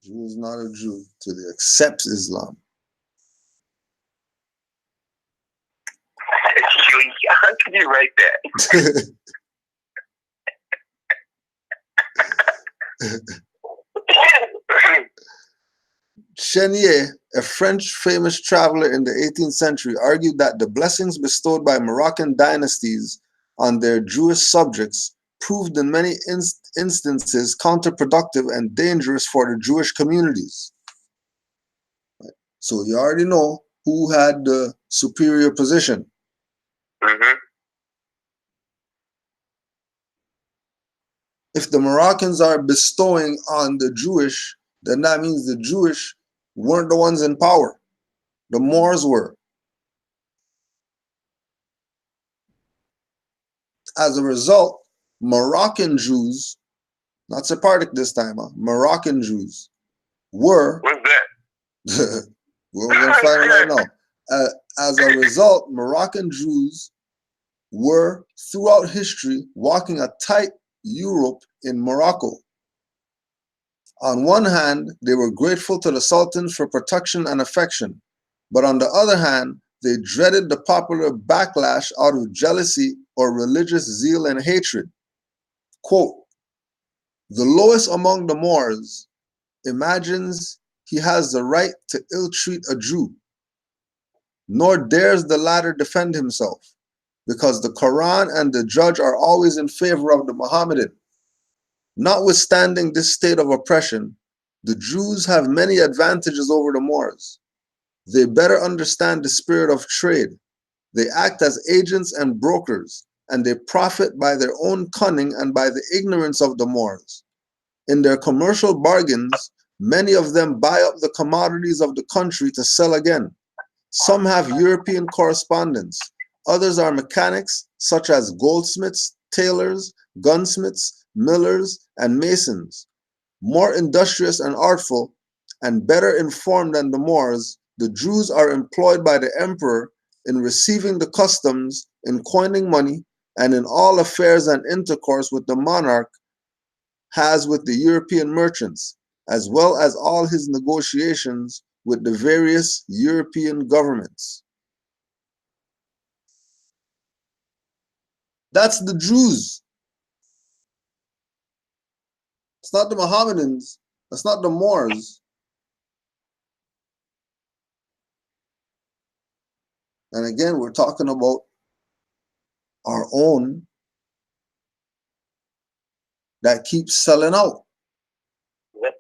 Jew is not a Jew till he accepts Islam. How can you write that? Chenier, a French famous traveler in the 18th century, argued that the blessings bestowed by Moroccan dynasties on their Jewish subjects proved in many instances counterproductive and dangerous for the Jewish communities. So you already know who had the superior position. Mm-hmm. If the Moroccans are bestowing on the Jewish, then that means the Jewish weren't the ones in power. The Moors were. As a result, Moroccan Jews, not Sephardic this time, Moroccan Jews were. What's that? We're going to find it right now. As a result, Moroccan Jews were throughout history walking a tight Europe in Morocco. On one hand, they were grateful to the sultans for protection and affection, but on the other hand, they dreaded the popular backlash out of jealousy or religious zeal and hatred. Quote, the lowest among the Moors imagines he has the right to ill-treat a Jew, nor dares the latter defend himself, because the Quran and the judge are always in favor of the Mohammedan. Notwithstanding this state of oppression, the Jews have many advantages over the Moors. They better understand the spirit of trade. They act as agents and brokers, and they profit by their own cunning and by the ignorance of the Moors. In their commercial bargains, many of them buy up the commodities of the country to sell again. Some have European correspondents. Others are mechanics, such as goldsmiths, tailors, gunsmiths, millers, and masons. More industrious and artful, and better informed than the Moors, the Jews are employed by the emperor in receiving the customs, in coining money, and in all affairs and intercourse with the monarch has with the European merchants, as well as all his negotiations with the various European governments. That's the Jews. It's not the Mohammedans. It's not the Moors. And again, we're talking about our own that keeps selling out. Yep.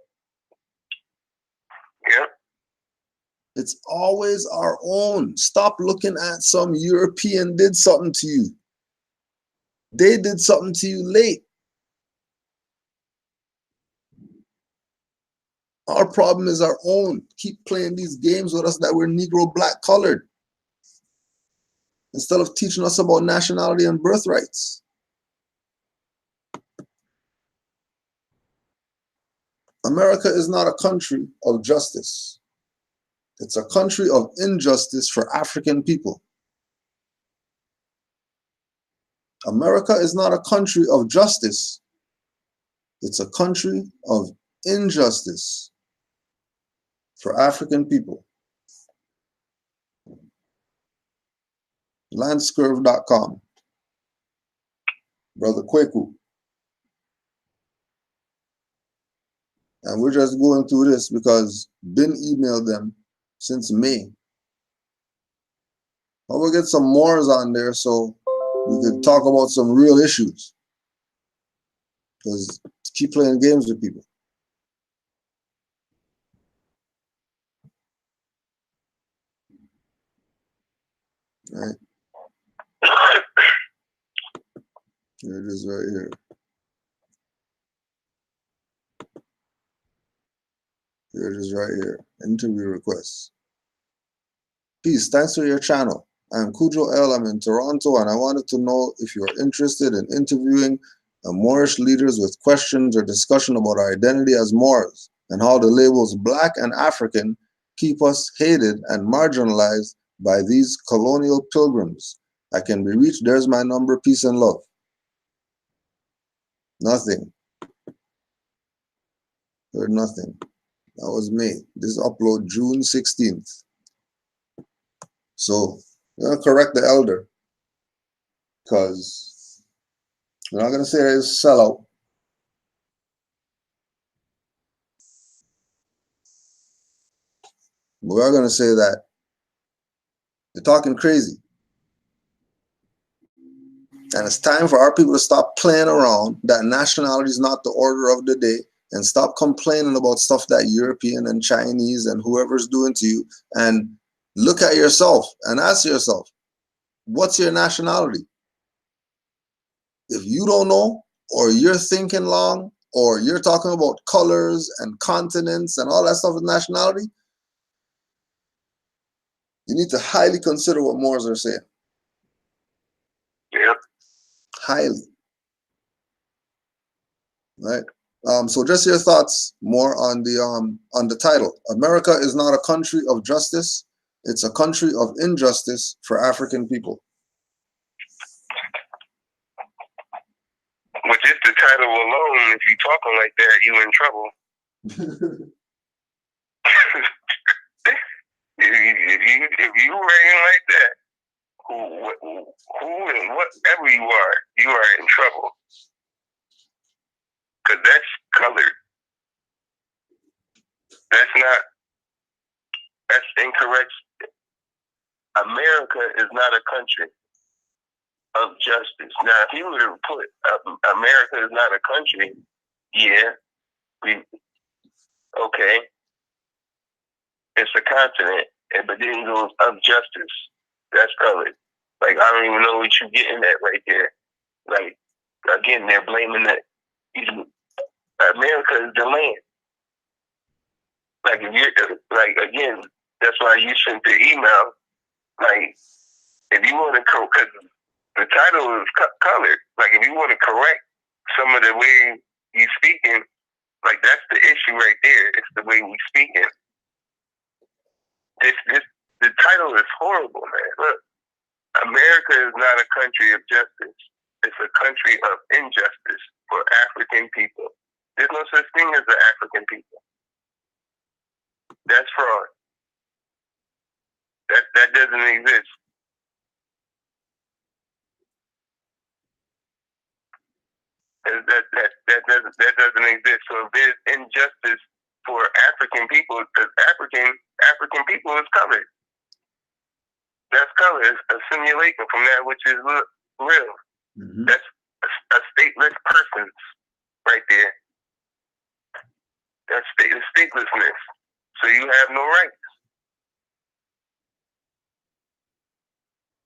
It's always our own. Stop looking at some European did something to you. They did something to you late. Our problem is our own. Keep playing these games with us that we're Negro, black, colored, instead of teaching us about nationality and birthrights. America is not a country of justice. It's a country of injustice for African people. America is not a country of justice. It's a country of injustice for African people. Landscurve.com. Brother Kweku. And we're just going through this because been emailed them since May. I will get some Moors on there so we could talk about some real issues. Because keep playing games with people. Right? Here it is right here. Here it is right here. Interview requests. Peace, thanks for your channel. I am Cujo L. I'm in Toronto, and I wanted to know if you are interested in interviewing Moorish leaders with questions or discussion about our identity as Moors and how the labels Black and African keep us hated and marginalized by these colonial pilgrims. I can be reached. There's my number. Peace and love. Nothing. Heard nothing. That was May. This upload June 16th. So I'm gonna correct the elder because we're not gonna say that it's sellout. But we are gonna say that they're talking crazy. And it's time for our people to stop playing around that nationality is not the order of the day and stop complaining about stuff that European and Chinese and whoever's doing to you, and look at yourself and ask yourself, what's your nationality? If you don't know, or you're thinking long, or you're talking about colors and continents and all that stuff with nationality, you need to highly consider what Moors are saying. Yep. Highly. Right? So just your thoughts more on the title. America is not a country of justice. It's a country of injustice for African people. With just the title alone, if you talking like that, you in trouble. if you writing like that, who and whatever you are in trouble. Because that's colored. That's incorrect. America is not a country of justice. Now, if you were to put America is not a country, yeah, okay, it's a continent, but then it goes of justice. That's colored. Like, I don't even know what you're getting at right there. Like, again, they're blaming that America is the land. Like, if you're, like, again, that's why you sent the email. Like, if you want to, because the title is colored. Like, if you want to correct some of the way you speaking, like, that's the issue right there. It's the way we speaking. The title is horrible, man. Look, America is not a country of justice. It's a country of injustice for African people. There's no such thing as the African people. That's fraud. That doesn't exist. That doesn't exist. So if there's injustice for African people, because African people is colored. That's color. It's a simulation from that which is real. Mm-hmm. That's a stateless person right there. That's statelessness. So you have no rights.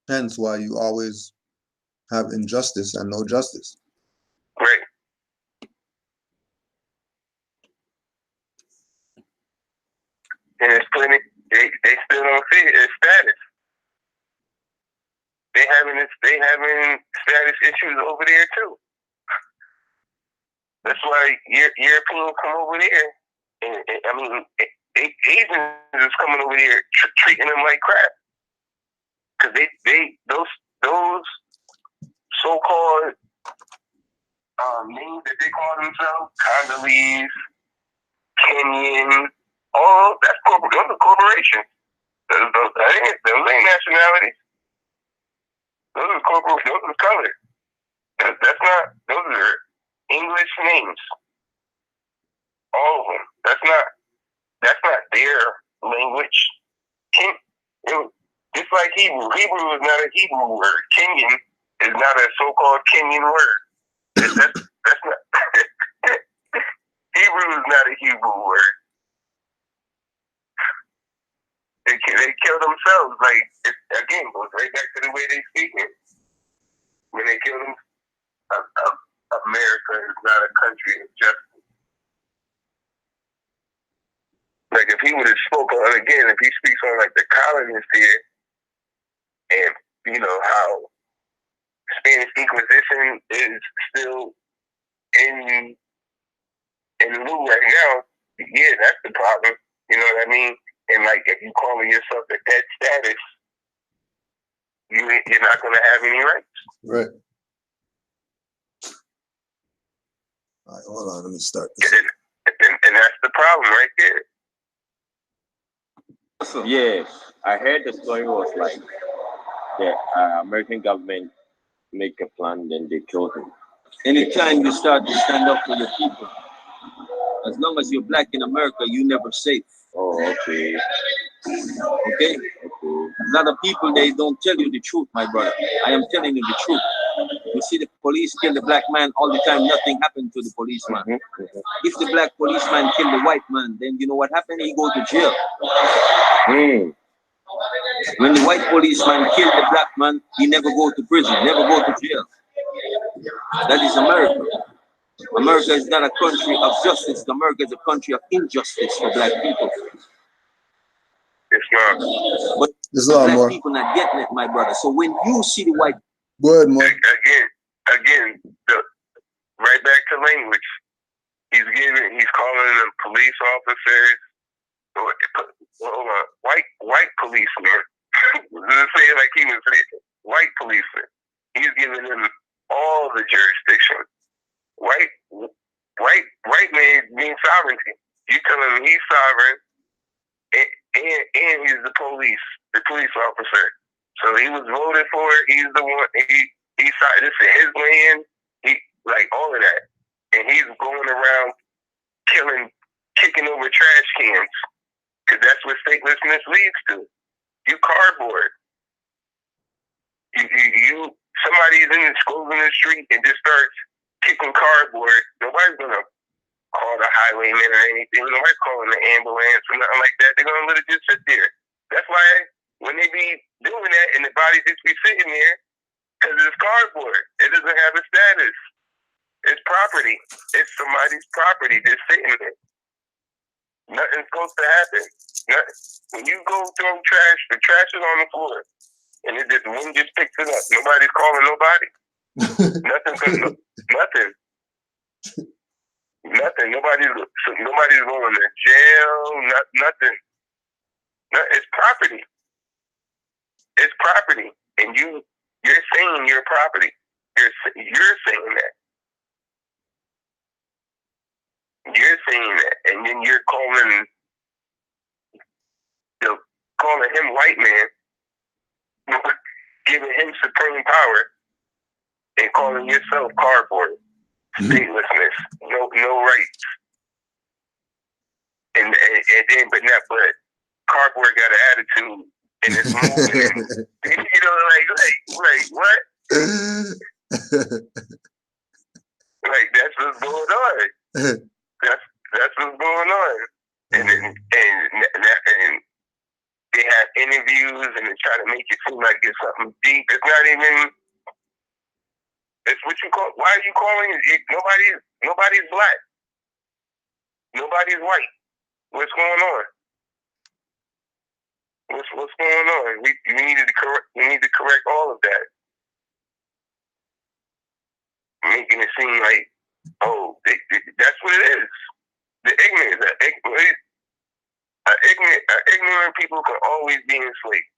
Hence why you always have injustice and no justice. Right. And it's plenty. They still don't see it. It's status. They having status issues over there too. That's why Europeans come over there. And I mean, Asians is coming over here treating them like crap. Because those so-called names that they call themselves, Congolese, Kenyan, all those are corporations. Those ain't nationalities. Those are corporations. Those are colors. That's not. Those are English names. All of them. That's not their language. Just like Hebrew. Hebrew is not a Hebrew word. Kenyan is not a so-called Kenyan word. That's not. Hebrew is not a Hebrew word. They kill themselves. Like, it, again, goes right back to the way they speak it. When they kill them, America is not a country of justice. Like, if he would have spoken on, again, if he speaks on, like, the colonists here, and, you know, how Spanish Inquisition is still in lieu right now, yeah, that's the problem. You know what I mean? And, like, if you calling yourself a dead status, you're not going to have any rights. Right. All right, hold on. Let me start this. And that's the problem right there. Yeah, I heard the story was like the American government make a plan, then they killed him. Anytime you start to stand up for your people, as long as you're black in America, you're never safe. Oh, okay. Okay? A lot of people, they don't tell you the truth, my brother. I am telling you the truth. You see the police kill the black man all the time, nothing happened to the policeman. Mm-hmm. If the black policeman kill the white man, then you know what happened? He go to jail. Mm. When the white policeman kill the black man, he never go to prison, never go to jail. That is America. America is not a country of justice. America is a country of injustice for black people. It's not. But there's a lot black more people not getting it, my brother. So when you see the white, go ahead, Moor. Again, right back to language. He's calling them police officers. Hold on, white policemen. Let's say it like he was saying, white policemen. He's giving them all the jurisdiction. White man means sovereignty. You telling him he's sovereign, and he's the police officer. So he was voted for. He's the one. This is his land. He like all of that, and he's going around kicking over trash cans, because that's what statelessness leads to. You cardboard. Somebody's goes in the street and just starts kicking cardboard. Nobody's gonna call the highwayman or anything. Nobody's calling the ambulance or nothing like that. They're gonna let it just sit there. That's why when they be doing that and the body just be sitting there, because it's cardboard. It doesn't have a status. It's property. It's somebody's property just sitting there. Nothing's supposed to happen. When you go throw trash, the trash is on the floor, and the wind just picks it up. Nobody's calling nobody. Nothing. Nothing. Nobody's going to jail. Nothing. It's property. It's property, and you're saying your property. You're saying that. You're saying that, and then you're calling him white man, giving him supreme power, and calling yourself cardboard, statelessness, no rights, and then but cardboard got an attitude and it's moving. Like what? Like that's what's going on. That's what's going on. And they have interviews and they try to make it seem like it's something deep. It's not even. It's what you call. Why are you calling it? Nobody's black. Nobody's white. What's going on? What's going on? We need to correct all of that, making it seem like that's what it is. The ignorant people can always be enslaved.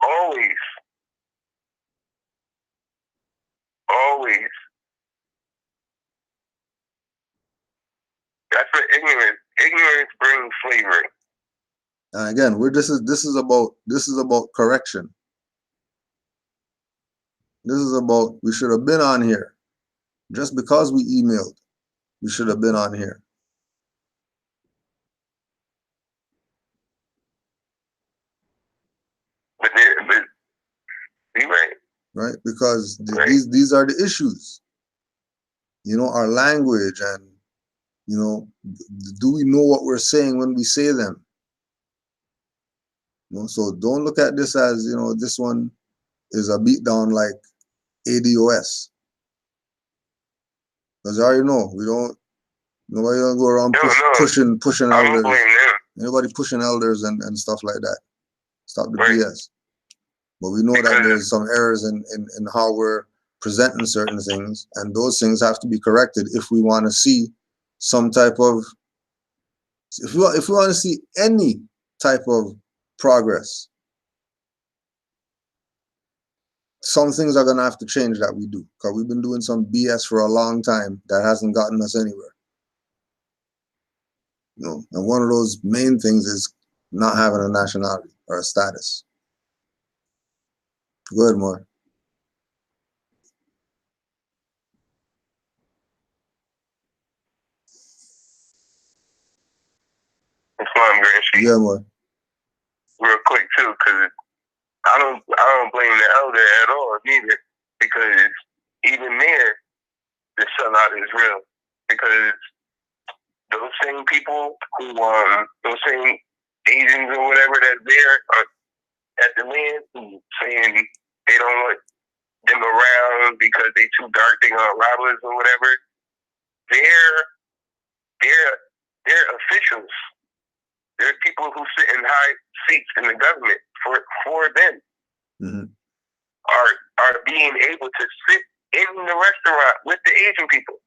Always. That's what ignorance brings slavery. And again, this is about correction. This is about, we should have been on here. Just because we emailed, we should have been on here. But you're right. Right? Because these are the issues. Our language, and do we know what we're saying when we say them? So don't look at this as, this one is a beatdown like ADOS. Because I already know, nobody don't go around pushing elders. Anybody pushing elders and stuff like that. Stop the BS. But we know that there's some errors in how we're presenting certain things, and those things have to be corrected if we want to see some type of, if we want to see any type of progress. Some things are going to have to change that we do, because we've been doing some BS for a long time that hasn't gotten us anywhere. And one of those main things is not having a nationality or a status. Go ahead, Moor. Yeah, Moor. Real quick too, because I don't blame the elder at all neither, because even there, the sellout is real. Because those same people who those same Asians or whatever that's there are at the land who saying they don't want them around because they too dark, they gonna rob us or whatever. They're officials. There's people who sit in high seats in the government for them are being able to sit in the restaurant with the Asian people.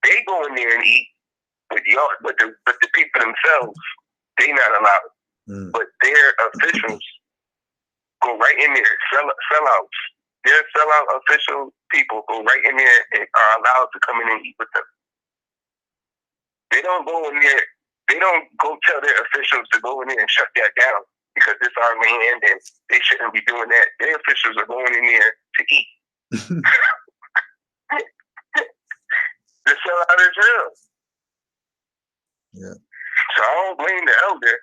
They go in there and eat, but the people themselves, they not allowed. But their officials go right in there, sellouts. Their sellout official people go right in there and are allowed to come in and eat with them. They don't go in there. They don't go tell their officials to go in there and shut that down because it's our land and they shouldn't be doing that. Their officials are going in there to eat. The sellout is real. Yeah. So I don't blame the elder.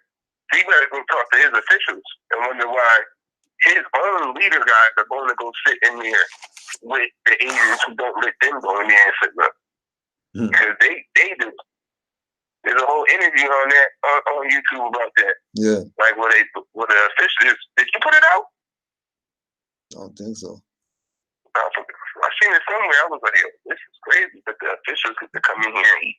He better go talk to his officials and wonder why his own leader guys are going to go sit in there with the Asians who don't let them go in there and sit up. Because they do. There's a whole interview on that on YouTube about that. Yeah. Like what the officials, did you put it out? I don't think so. I seen it somewhere. I was like, yo, this is crazy, but the officials get to come in here and eat.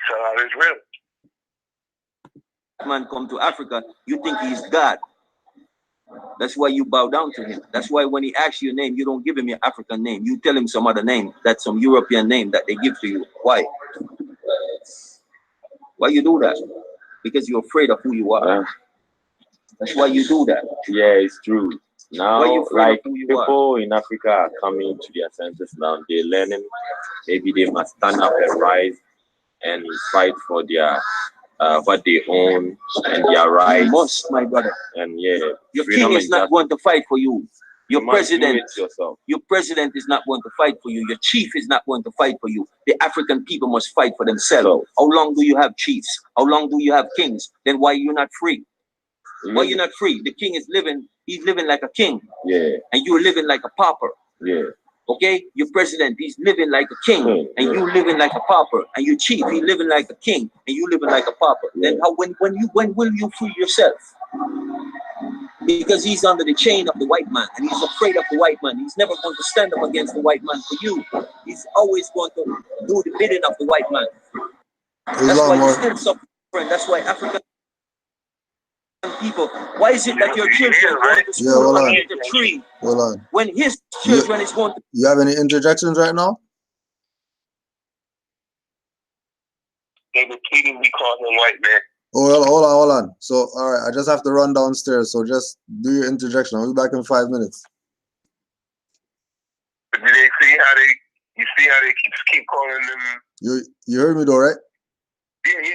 So it's real. Man come to Africa, you think he's God. That's why you bow down to him. That's why when he asks you a name, you don't give him your African name. You tell him some other name, that's some European name that they give to you. Why? Why you do that? Because you're afraid of who you are. That's why you do that. Yeah, it's true. Now, Why you afraid like of who you people in Africa are coming to their senses now. They're learning. Maybe they must stand up and rise and fight for their what they own and their rights. You must, my brother. And yeah, your king is not going to fight for you. Your president, yourself. Your president is not going to fight for you. Your chief is not going to fight for you. The African people must fight for themselves. How long do you have chiefs? How long do you have kings? Then why are you not free? Why are you not free? The king is living, he's living like a king. Yeah. And you're living like a pauper. Yeah. Okay? Your president, he's living like a king. And you living like a pauper. And your chief, he's living like a king. And you living like a pauper. Then how when will you free yourself? Because he's under the chain of the white man, and he's afraid of the white man. He's never going to stand up against the white man for you. He's always going to do the bidding of the white man. That's why you're still suffering. That's why African people, why is it that your children are going to school under the tree when his children is going to... You have any interjections right now? They repeatedly call him white man. Oh, hold on. So, all right, I just have to run downstairs. So just do your interjection. I'll be back in 5 minutes. But do they see how they keep calling them? You heard me though, right?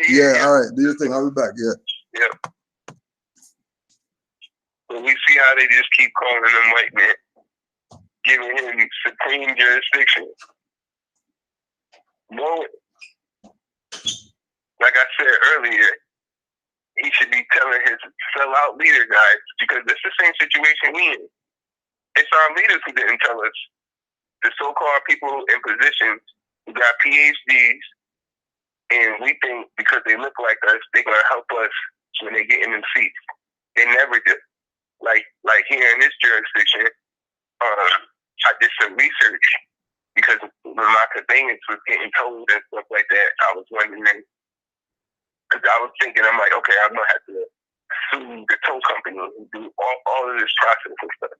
Yeah. All right, do your thing. I'll be back. Yeah. But we see how they just keep calling him white man, giving him supreme jurisdiction. No, like I said earlier, he should be telling his sellout leader guys, because it's the same situation we in. It's our leaders who didn't tell us. The so-called people in positions who got PhDs, and we think because they look like us, they're going to help us when they get in the seats. They never did. Like here in this jurisdiction, I did some research because when my conveyance was getting told and stuff like that, I was wondering, because I was thinking, I'm like, okay, I'm going to have to sue the tow company and do all of this process and stuff.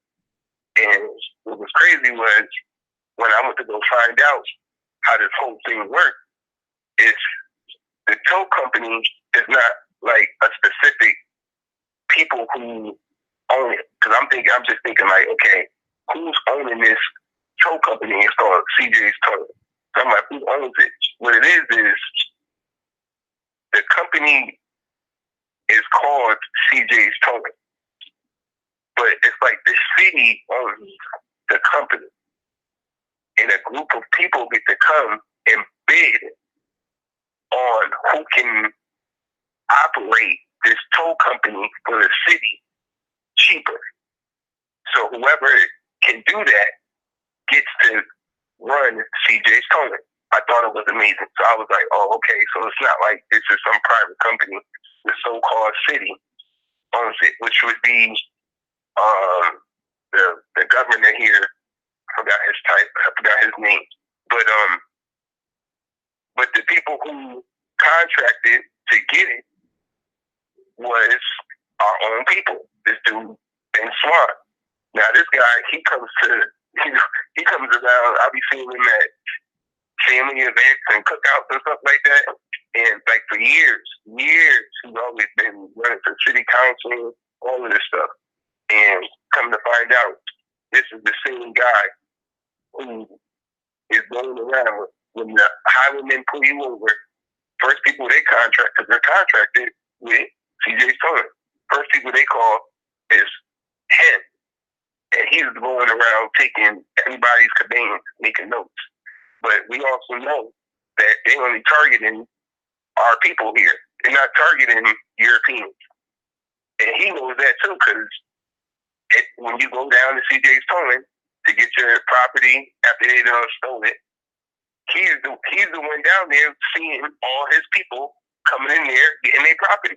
And what was crazy was when I went to go find out how this whole thing worked, is the tow company is not like a specific people who own it. Because I'm just thinking like, okay, who's owning this tow company? It's called CJ's Towing. So I'm like, who owns it? What it is the company is called CJ's Towing. But it's like the city owns the company. And a group of people get to come and bid on who can operate this tow company for the city cheaper. So whoever can do that gets to run CJ's Towing. I thought it was amazing. So I was like, oh, okay. So it's not like this is some private company. The so-called city owns it, which would be the governor here. I forgot his name. But the people who contracted to get it was our own people. This dude, Ben Swan. Now this guy, he comes around. I'll be seeing him at family events and cookouts and stuff like that. And like for years, he's always been running for city council, all of this stuff. And come to find out, this is the same guy who is going around when the highwaymen pull you over. First people they contract, because they're contracted with CJ's Towing. First people they call is him. And he's going around taking everybody's conveyance, making notes. But we also know that they're only targeting our people here. They're not targeting Europeans. And he knows that too, because when you go down to CJ's Towing to get your property after they done stole it, he's the one down there seeing all his people coming in there getting their property.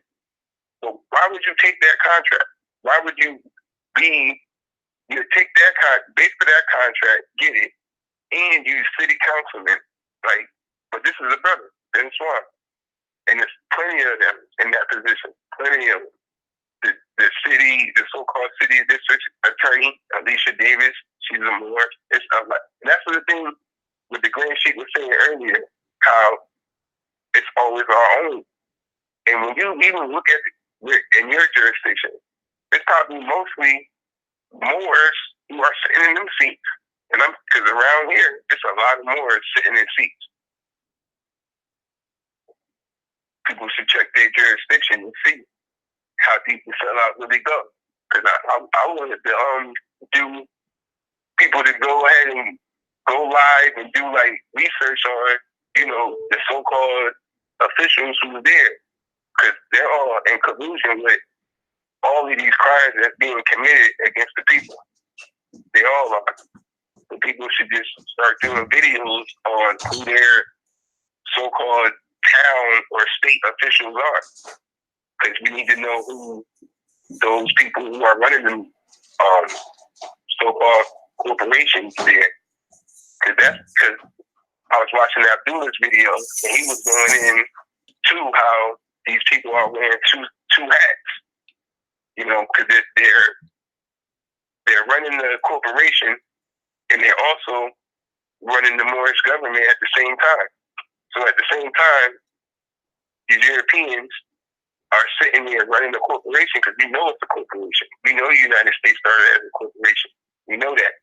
So why would you take that contract? Why would you take that bid for that contract, get it, and use city councilmen? Like, but this is a brother, Ben Swan, and there's plenty of them in that position. Plenty of them. The so-called city district attorney, Alicia Davis, she's a Moor. It's and that's the thing with the Grand Sheik was saying earlier, how it's always our own. you even look at it in your jurisdiction, it's probably mostly Moors who are sitting in them seats. And because around here, it's a lot of Moors sitting in seats. People should check their jurisdiction and see how deep the sellout really go. Because I wanted to do people to go ahead and go live and do like research on, you know, the so-called officials who were there. Because they're all in collusion with all of these crimes that's being committed against the people. They all are. The people should just start doing videos on who their so-called town or state officials are. Because we need to know who those people who are running them so-called corporations there. Because I was watching Abdullah's video and he was going in to how these people are wearing two hats. You know, because they're running the corporation and they're also running the Moorish government at the same time. So at the same time, these Europeans are sitting there running the corporation because we know it's a corporation. We know the United States started as a corporation. We know that.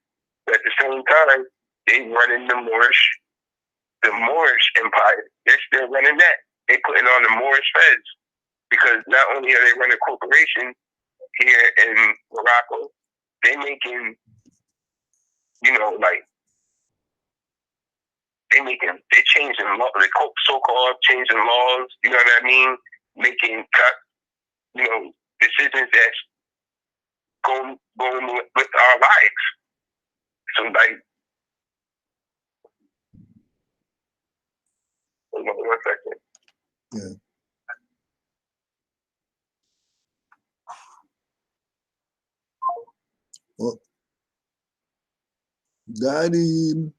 But at the same time, they running the Moorish empire. They're still running that. They're putting on the Moorish feds because not only are they running a corporation here in Morocco, they're changing law, they so-called changing laws, you know what I mean? Making decisions that's going with our lives. So like, hold on 1 second. Yeah. Well, guiding.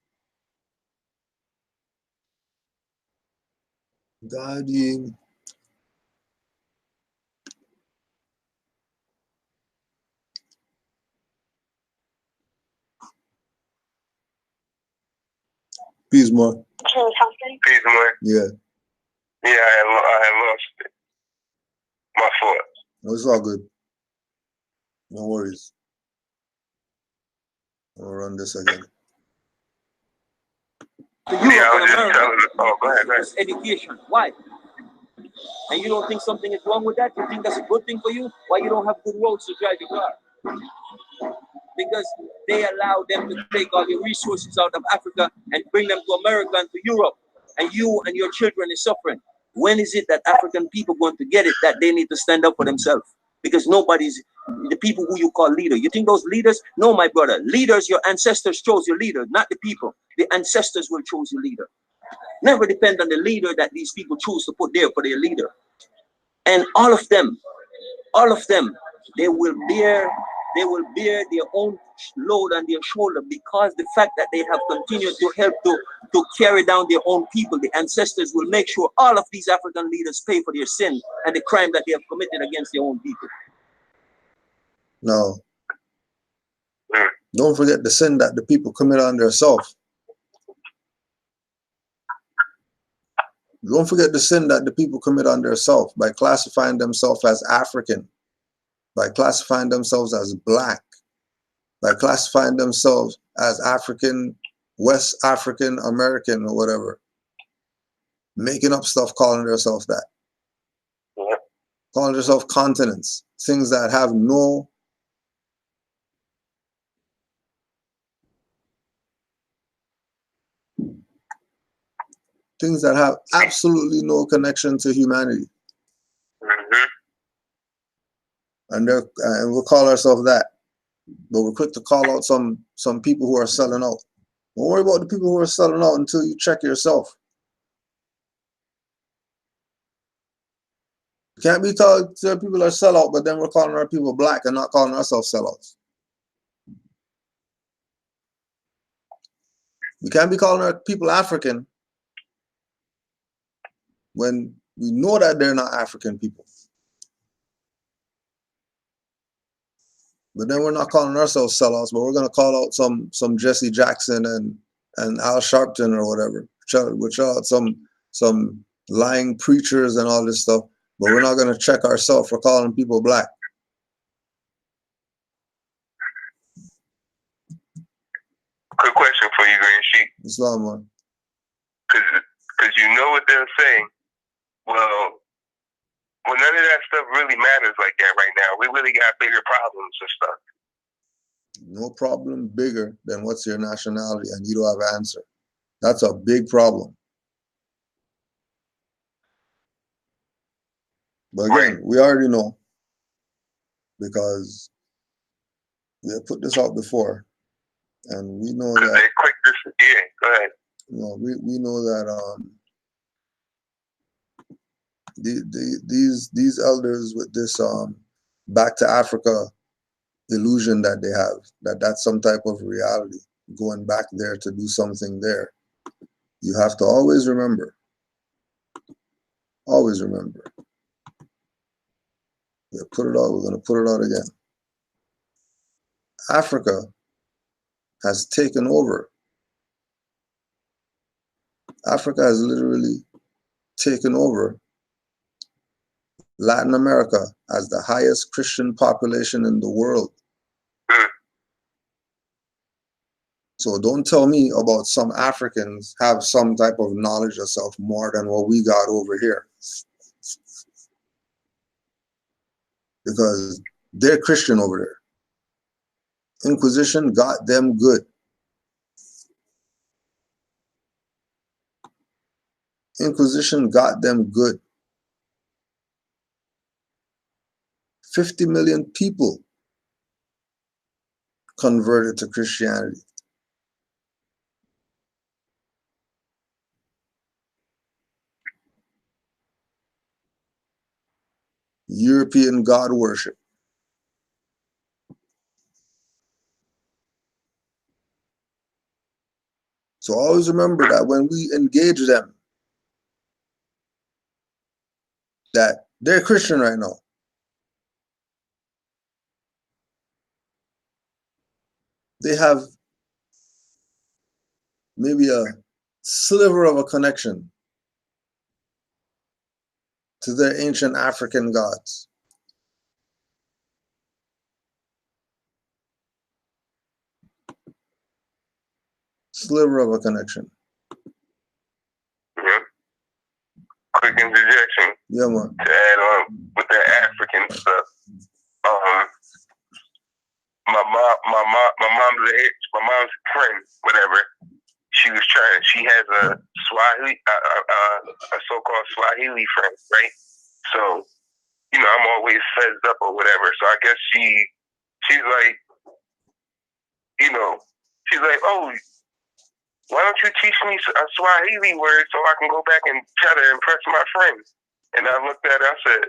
Peace, Moor. Peace, Moor. Yeah. Yeah, I had lost it. My fault. No, it's all good. No worries. I'll run this again. To Yeah, I Europe was and just America, telling. Oh, go ahead. it's education. Why? And you don't think something is wrong with that? You think that's a good thing for you? Why you don't have good roads to drive your car? Because they allow them to take all the resources out of Africa and bring them to America and to Europe. And you and your children is suffering. When is it that African people going to get it that they need to stand up for themselves? Because nobody's, the people who you call leader. You think those leaders? No, my brother. Leaders, your ancestors chose your leader, not the people. The ancestors will choose your leader. Never depend on the leader that these people choose to put there for their leader. And all of them, they will bear their own load on their shoulder because the fact that they have continued to help to carry down their own people. The ancestors will make sure all of these African leaders pay for their sin and the crime that they have committed against their own people. No. Don't forget the sin that the people commit on themselves. Don't forget the sin that the people commit on themselves by classifying themselves as African, by classifying themselves as black, by classifying themselves as African, West African, American, or whatever. Making up stuff, calling themselves that. Calling themselves continents, things that have no things that have absolutely no connection to humanity. And we'll call ourselves that. But we're quick to call out some people who are selling out. Don't worry about the people who are selling out until you check yourself. You can't be told people are sellout, but then we're calling our people black and not calling ourselves sellouts. We can't be calling our people African when we know that they're not African people. But then we're not calling ourselves sellouts, but we're going to call out some Jesse Jackson and Al Sharpton or whatever, which are some lying preachers and all this stuff. But we're not going to check ourselves for calling people black. Quick question for you, Green Sheep. Islam, man. Because you know what they're saying. Well, none of that stuff really matters like that right now. We really got bigger problems and stuff. No problem bigger than what's your nationality and you don't have an answer. That's a big problem. But again, we already know because we have put this out before, and we know that they're quick to forget. Go ahead. You know, we know that these elders with this back to Africa illusion that they have, that's some type of reality, going back there to do something there. You have to always remember. Always remember. We put it out. We're going to put it out again. Africa has taken over. Africa has literally taken over Latin America as the highest Christian population in the world. So don't tell me about some Africans have some type of knowledge of self more than what we got over here. Because they're Christian over there. Inquisition got them good. Inquisition got them good. 50 million people converted to Christianity. European God worship. So always remember that when we engage them, that they're Christian right now. They have maybe a sliver of a connection to their ancient African gods. Sliver of a connection. Yep. Quick interjection. Yeah, man. To add on with that African stuff. My mom's friend, whatever. She has a Swahili, a so-called Swahili friend, right? So, I'm always fed up or whatever. So I guess she's like, oh, why don't you teach me a Swahili word so I can go back and try to impress my friends? And I looked at her, I said,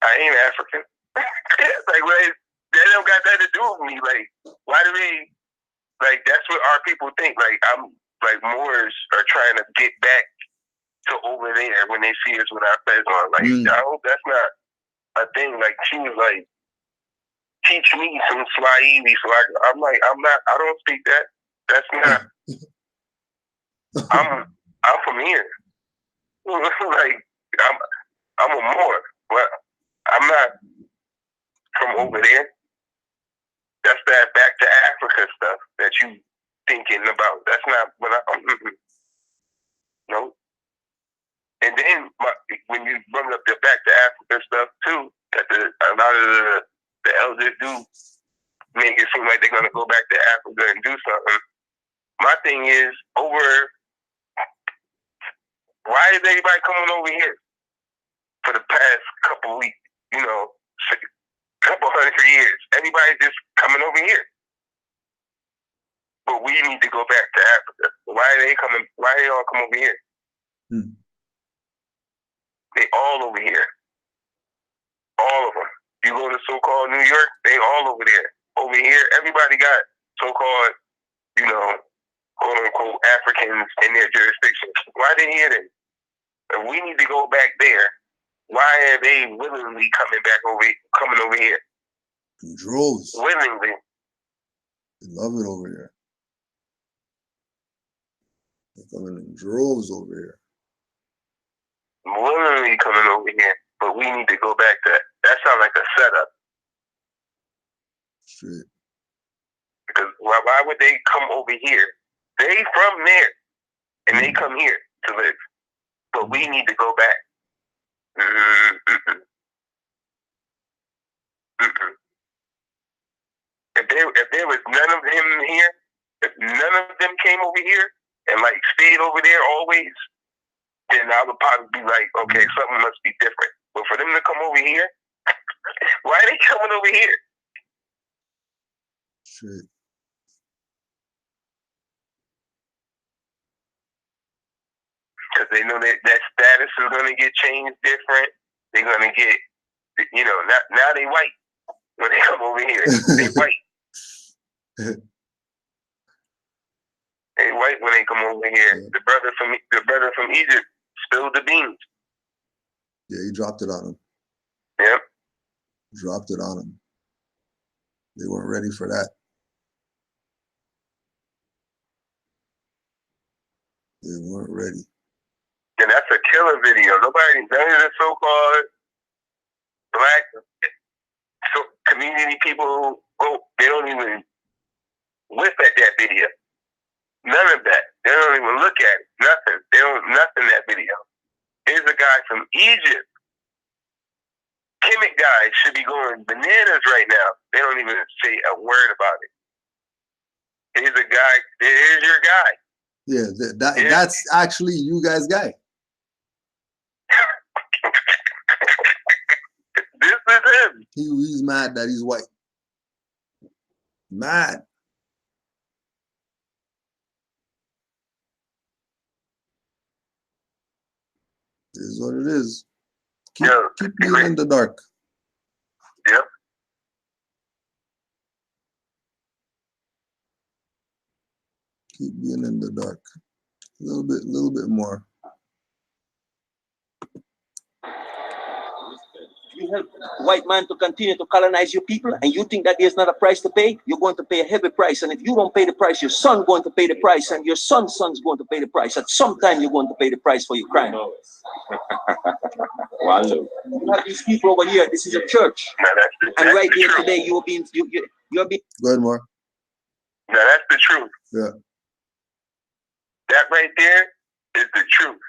I ain't African. Like, well, that don't got that to do with me. Like, why do they, like, that's what our people think. Like, Moors are trying to get back to over there when they see us with our fez on. Like, I hope that's not a thing. Like, she was like, teach me some Swahili. So I'm like, I don't speak that. That's not, I'm from here. Like, I'm a Moor, but I'm not from over there. That's that back to Africa stuff that you thinking about. That's not what I'm. No. And then when you bring up the back to Africa stuff too, that a lot of the elders do make it seem like they're gonna go back to Africa and do something. My thing is, why is everybody coming over here for the past couple weeks? Couple hundred years. Everybody just coming over here. But we need to go back to Africa. Why are they coming? Why they all come over here? They all over here. All of them. You go to so-called New York, they all over there. Over here, everybody got so-called, quote-unquote Africans in their jurisdiction. Why they here then? If we need to go back there, why are they willingly coming over here? In droves. Willingly. They love it over here. They're coming in droves over here. Willingly coming over here. But we need to go back to that. That sounds like a setup. Shit. Because why would they come over here? They from there, and they come here to live. But we need to go back. If there was none of him here, if none of them came over here and like stayed over there always, then I would probably be like, okay, something must be different. But for them to come over here, why are they coming over here? Shit. Because they know that status is going to get changed different. They're going to get, now they white when they come over here. They white. They white when they come over here. Yeah. The brother from Egypt spilled the beans. Yeah, he dropped it on him. Yep. Dropped it on him. They weren't ready for that. They weren't ready. And that's a killer video. None of the so-called black community people, they don't even whip at that video. None of that. They don't even look at it. Nothing. They don't nothing that video. Here's a guy from Egypt. Kemet guy should be going bananas right now. They don't even say a word about it. Here's a guy. Here's your guy. Yeah, that's actually you guys' guy. This is him. He's mad that he's white. Mad. This is what it is. Keep being in the dark. Yep. Keep being in the dark. A little bit more. You help white man to continue to colonize your people, and you think that there's not a price to pay, you're going to pay a heavy price. And if you don't pay the price, your son going to pay the price, and your son's going to pay the price. At some time, you're going to pay the price for your crime. Wow. You have these people over here. This is a church, and right here today, you're being. Go ahead, Moor. Now that's the truth. Yeah. That right there is the truth.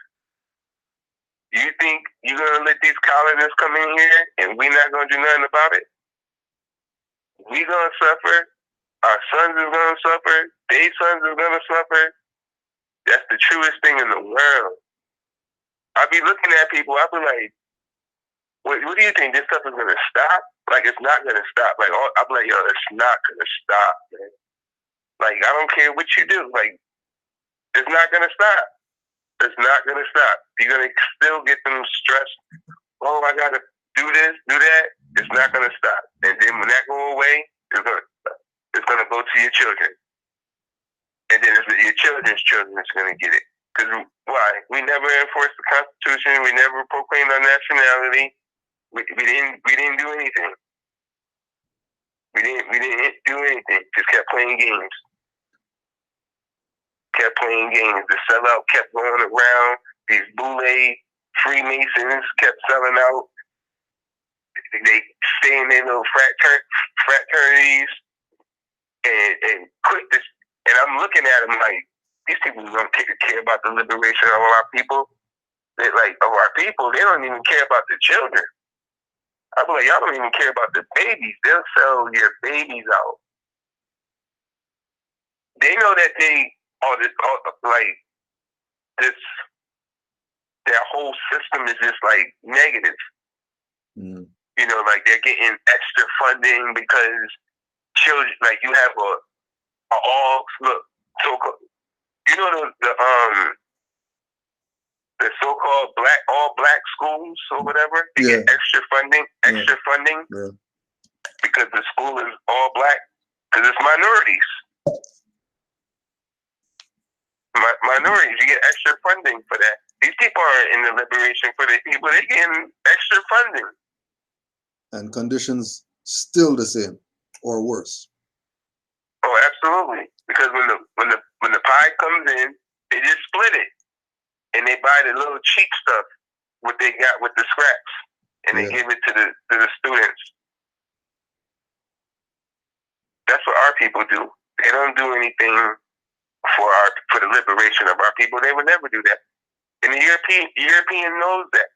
You think you're going to let these colonists come in here and we're not going to do nothing about it? We're going to suffer. Our sons are going to suffer. Their sons are going to suffer. That's the truest thing in the world. I'll be looking at people, I'll be like, what do you think? This stuff is going to stop? Like, it's not going to stop. Like, I'll be like, yo, it's not going to stop, man. Like, I don't care what you do. Like, it's not going to stop. It's not going to stop. You're going to still get them stressed. Oh, I got to do this, do that. It's not going to stop. And then when that go away, it's going to go to your children. And then your children's children is going to get it. Because why? We never enforced the Constitution. We never proclaimed our nationality. We didn't do anything. We didn't do anything. Just kept playing games. Kept playing games. The sellout kept going around. These boule Freemasons kept selling out. They stay in their little fraternities and quit this. And I'm looking at them like, these people don't care about the liberation of our people. They like, of our people, they don't even care about the children. I'm like, y'all don't even care about the babies. They'll sell your babies out. They know that their whole system is just like negative. Mm. You know, like they're getting extra funding because children, like you have the so-called all black schools or whatever, they get extra funding because the school is all black, because it's minorities. Minorities, you get extra funding for that. These people aren't in the liberation for their people. They're getting extra funding. And conditions still the same or worse. Oh, absolutely. Because when the pie comes in, they just split it. And they buy the little cheap stuff, what they got with the scraps. and they give it to the students. That's what our people do. They don't do anything for the liberation of our people. They would never do that. And the European knows that.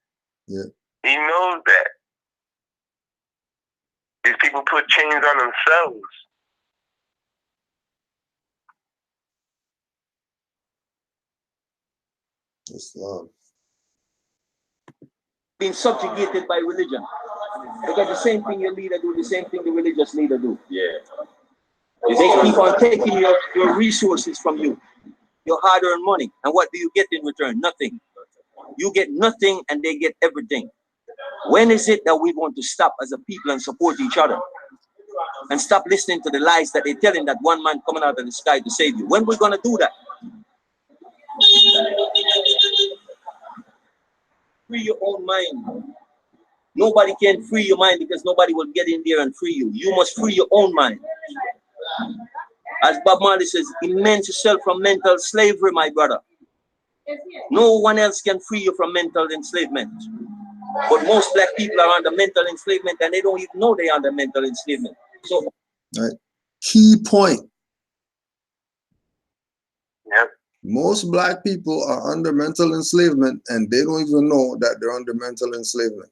Yeah. He knows that. These people put chains on themselves. Islam. Being subjugated by religion. Because the same thing your leader do, the same thing the religious leader do. Yeah. They keep on taking your resources from you, your hard-earned money. And what do you get in return? Nothing. You get nothing and they get everything. When is it that we're going to stop as a people and support each other? And stop listening to the lies that they're telling that one man coming out of the sky to save you? When are we going to do that? Free your own mind. Nobody can free your mind because nobody will get in there and free you. You must free your own mind. As Bob Marley says, immense yourself from mental slavery, my brother. No one else can free you from mental enslavement. But most black people are under mental enslavement and they don't even know they're under mental enslavement. So, right. Key point. Yep. Most black people are under mental enslavement and they don't even know that they're under mental enslavement.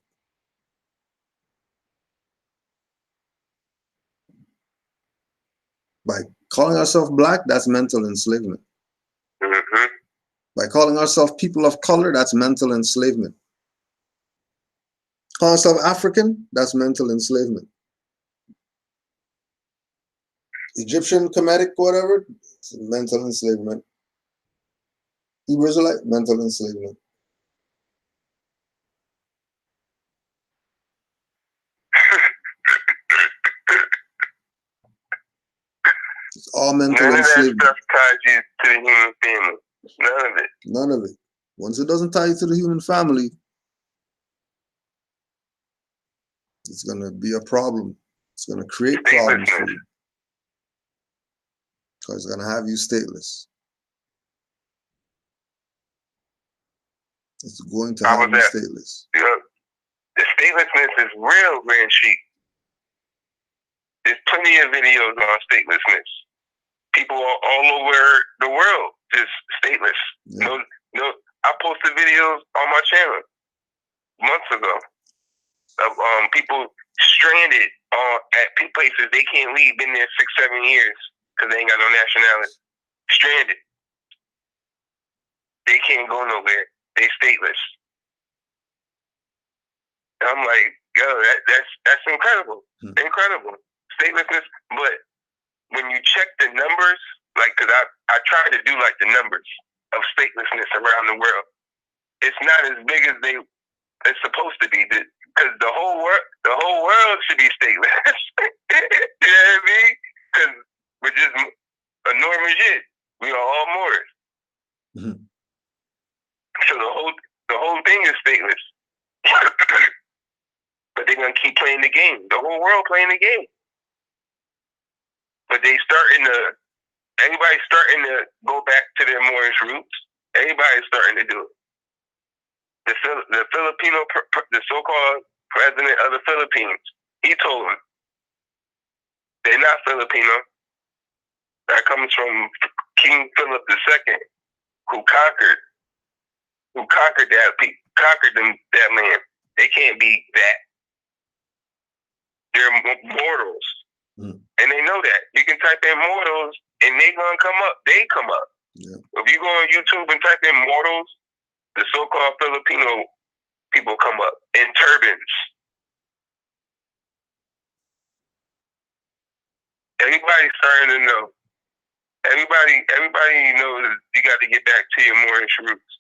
By calling ourselves black, that's mental enslavement. Mm-hmm. By calling ourselves people of color, that's mental enslavement. Calling ourselves African, that's mental enslavement. Egyptian, Kemetic, whatever, it's mental enslavement. Hebrew Israelite, mental enslavement. It's all mental None of that enslavement. stuff ties you to the human family. None of it. None of it. Once it doesn't tie you to the human family, it's going to be a problem. It's going to create problems for you. Because it's going to have you stateless. It's going to have you stateless. The statelessness is real, Grand Sheik. There's plenty of videos on statelessness. People all over the world just stateless. Yeah. No, I posted videos on my channel months ago of people stranded at places they can't leave. Been there 6-7 years because they ain't got no nationality. Stranded. They can't go nowhere. They stateless. And I'm like, yo, that's incredible. Incredible. Statelessness. But when you check the numbers, like, because I try to do like the numbers of statelessness around the world, it's not as big as it's supposed to be. Because the whole world should be stateless. You know what I mean? Because we're just a normal shit. We are all Moors. Mm-hmm. So the whole thing is stateless. But they're gonna keep playing the game. The whole world playing the game. But everybody's starting to go back to their Moorish roots. Everybody's starting to do it. The Filipino, the so-called president of the Philippines, he told them they're not Filipino. That comes from King Philip II, who conquered that land. They can't be that. They're mortals. And they know that. You can type in mortals and they're going to come up. They come up. Yeah. If you go on YouTube and type in mortals, the so-called Filipino people come up in turbans. Everybody's starting to know. Everybody knows you got to get back to your Moorish roots.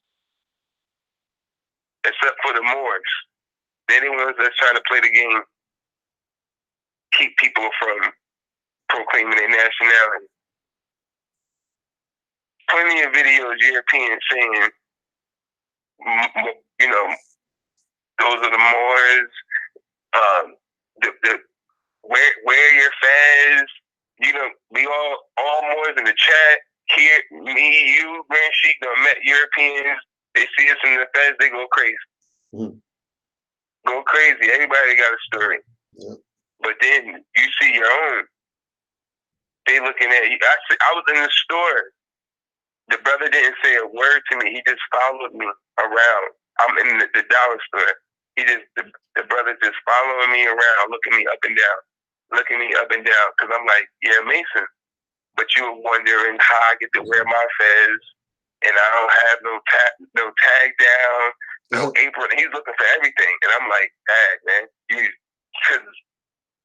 Except for the Moors. They're the ones that's trying to play the game. Keep people from proclaiming their nationality. Plenty of videos Europeans saying, you know, those are the Moors. Wear your fez. You know, we all Moors in the chat. Here, me, you, Grand Sheik, done met Europeans. They see us in the fez, they go crazy. Mm-hmm. go crazy. Everybody got a story. Yep. But then you see your own. They looking at you. I was in the store. The brother didn't say a word to me. He just followed me around. I'm in the dollar store. The brother just following me around, looking me up and down, because I'm like, yeah, Mason. But you were wondering how I get to wear my fez, and I don't have no tag down, no apron. He's looking for everything, and I'm like, dang, man, because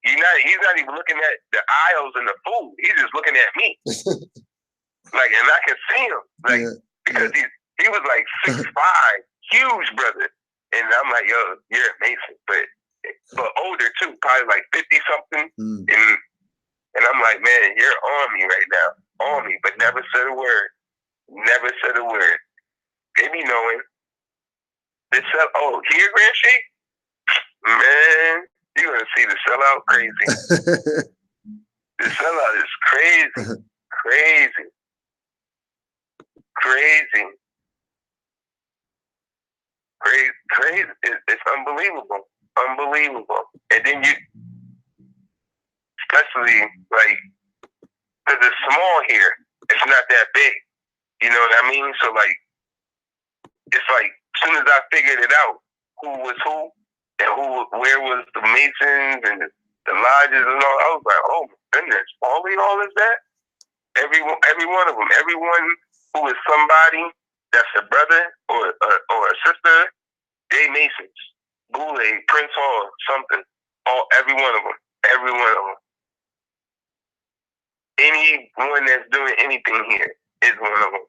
he's not even looking at the aisles and the food. He's just looking at me. Like, and I can see him, like, because he was like 6'5", huge brother, and I'm like, yo, you're amazing, but older too, probably like 50-something, and I'm like, man, you're on me right now, but never said a word, They be knowing. Here, Grand Sheik, man, you're gonna see the sellout crazy. The sellout is crazy, crazy. It's unbelievable. And then especially like, because it's small here, it's not that big. You know what I mean? So like, it's like, as soon as I figured it out, who was who, and where was the Masons and the lodges and all, I was like, oh my goodness, all is that? Every one of them, everyone who is somebody that's a brother or a sister, they Masons. Boule, Prince Hall, something. Every one of them. Anyone that's doing anything here is one of them.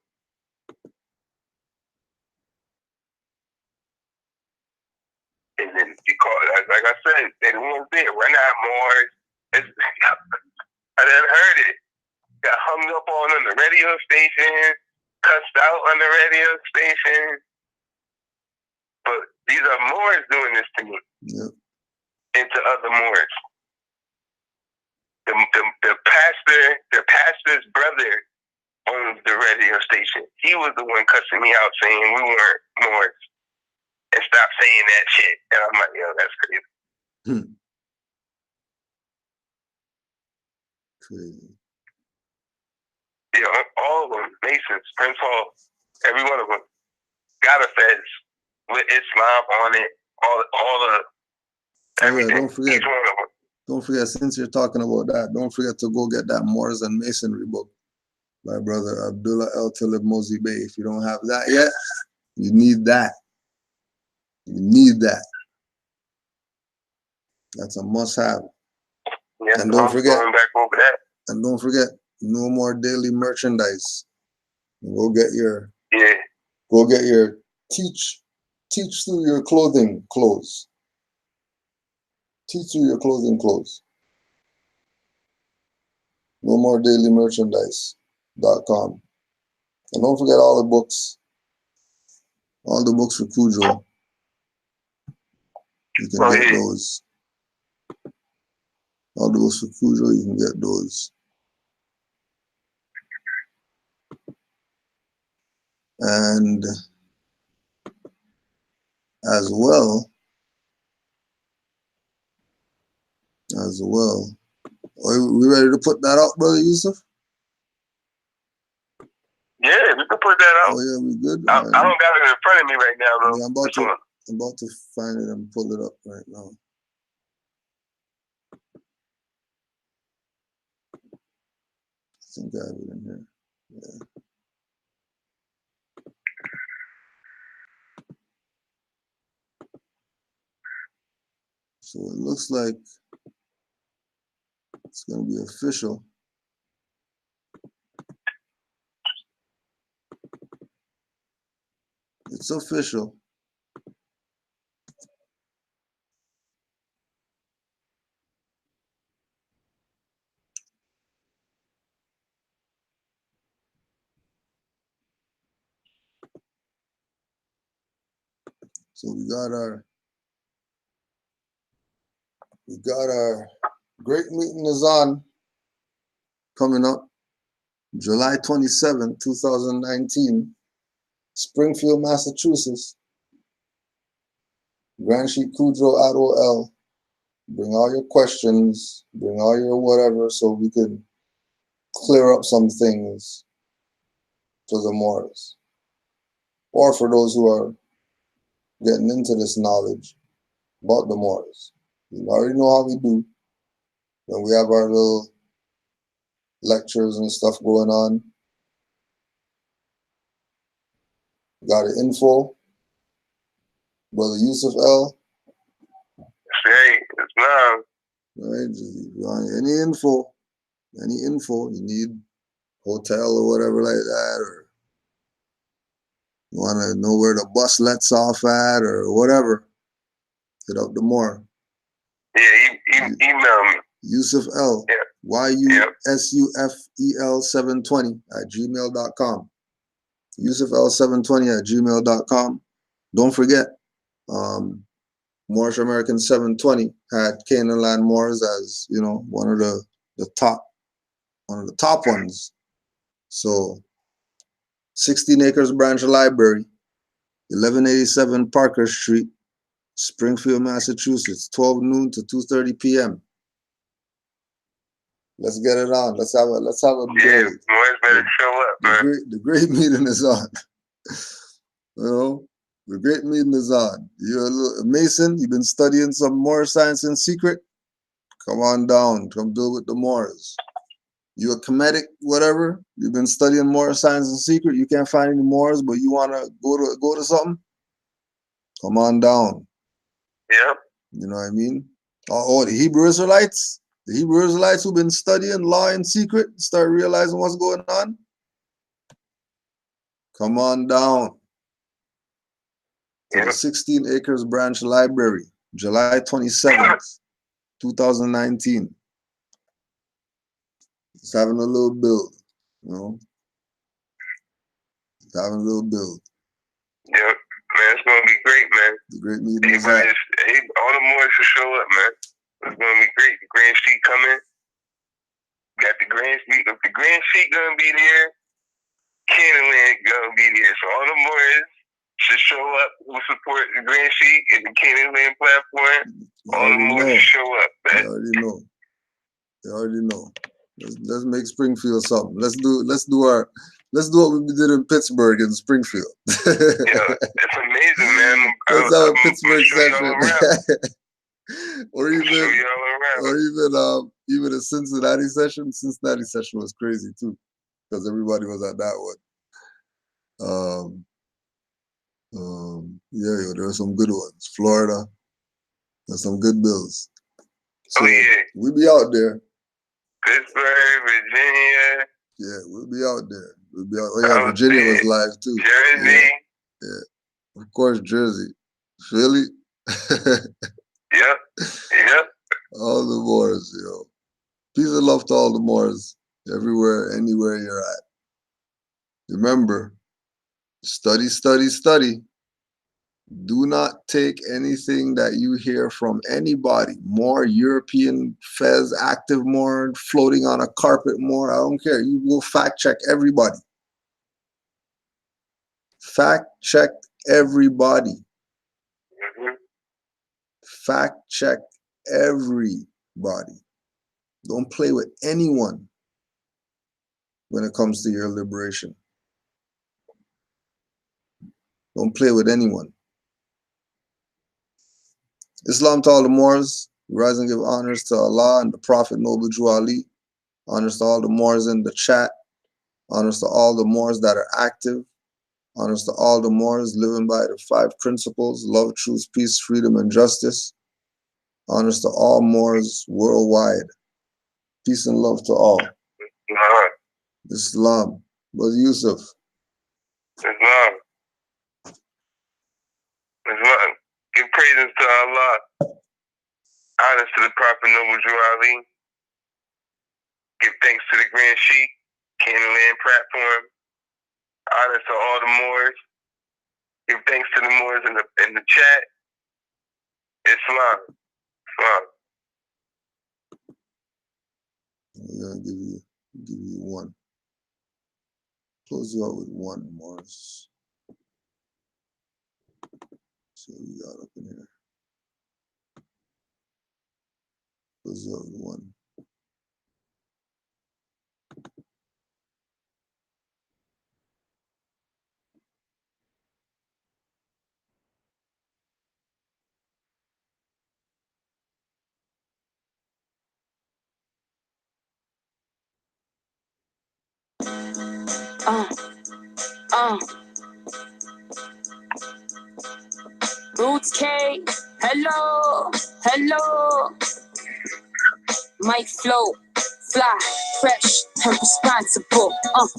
And then you call it, like I said, they the ones there. We're not Moors. I done heard it. Got hung up on the radio station, cussed out on the radio station. But these are Moors doing this to me. Yep. And to other Moors. The pastor's brother owns the radio station. He was the one cussing me out, saying we weren't Moors. And stop saying that shit. And I'm like, yo, that's crazy. Crazy. Yeah, all of them, Masons, Prince Hall, every one of them got a fez with Islam on it. All the everything. Don't forget. Each one of them. Don't forget, since you're talking about that, don't forget to go get that Moors and Masonry book by Brother Abdullah El Talib Mozi Bey. If you don't have that yet, you need that. That's a must-have. Yeah, and don't forget. Going back over that. And don't forget, no more daily merchandise. Go get your. Teach through your clothes. Teach through your clothes. No more daily merchandise.com. And don't forget all the books for Cujo. You can get those. All the books for Cujo, you can get those. And as well, are we ready to put that out, Brother Yusuf? Yeah, we can put that out. Oh yeah, we good. I don't got it in front of me right now, though. Yeah, I'm about to find it and pull it up right now. I think I have it in here. Yeah. So it looks like it's going to be official. It's official. So we got our great meeting is on coming up July 27, 2019, Springfield, Massachusetts. Grand Sheik Kudro ADOL. Bring all your questions, bring all your whatever, so we can clear up some things for the Moors. Or for those who are getting into this knowledge about the Moors. You already know how we do. When we have our little lectures and stuff going on. Got the info. Brother Yusuf L. Hey, it's love. Right? Any info you need, hotel or whatever like that, or you want to know where the bus lets off at or whatever, hit up the Moor. Yeah, email me. Yusuf L. Yeah. YUSUFEL 720 at gmail.com. YusufL720 at gmail.com. Don't forget, Moorish American 720 had Canaanland Moors as, you know, one of the top ones. So 16 acres branch library, 1187 Parker Street, Springfield, Massachusetts, 12 noon to 2:30 p.m. Let's get it on. Let's have a Yeah, build. Moors better show up, man. The great meeting is on. You know, the great meeting is on. You're a little Mason, you've been studying some more science in secret. Come on down, come build with the Moors. You a Kemetic, whatever, you've been studying more science in secret, you can't find any Moors, but you wanna go to something? Come on down. Yep. You know what I mean? Oh, the Hebrew Israelites? The Hebrew Israelites who've been studying law in secret, start realizing what's going on? Come on down to the 16 acres branch library, July 27th, 2019. Just having a little build, you know? Just having a little build. Yep. Man, it's gonna be great, man. The great meeting is on. All the Moors should show up, man. It's gonna be great. The Grand Sheik coming. Got the Grand Sheik. If the Grand Sheik gonna be there, Canaanland gonna be there. So all the Moors should show up who support the Grand Sheik and the Canaanland platform. All the Moors should show up, man. They already know. Let's make Springfield something. Let's do what we did in Pittsburgh and Springfield. Yeah, it's amazing, man. Let's have a Pittsburgh session. or even a Cincinnati session. Cincinnati session was crazy too, because everybody was at that one. Yeah, there were some good ones. Florida, there's some good bills. So we be out there. Pittsburgh, Virginia. Yeah, we'll be out there. We'll be out. Oh yeah, Virginia was live too. Jersey. Yeah. Of course, Jersey. Philly. Yep. All the Moors, yo. Peace and love to all the Moors, everywhere, anywhere you're at. Remember, study, study, study. Do not take anything that you hear from anybody. More European Fez, active more, floating on a carpet more. I don't care. You will fact check everybody. Fact check everybody. Fact check everybody. Don't play with anyone when it comes to your liberation. Don't play with anyone. Islam to all the Moors. Rise and give honors to Allah and the Prophet Noble Jew Ali. Honors to all the Moors in the chat. Honors to all the Moors that are active. Honors to all the Moors living by the 5 principles: love, truth, peace, freedom, and justice. Honors to all Moors worldwide. Peace and love to all. Islam. Brother Yusuf. Islam. Give praises to Allah. Honors to the Prophet Noble Jew Ali. Give thanks to the Grand Sheik, Canaanland platform. Honors to all the Moors. Give thanks to the Moors in the chat. Islam. We're gonna give you one. Close you out with one, Moors. So we got up in here. preserve one. Roots K, hello, hello. My flow, fly, fresh, and responsible.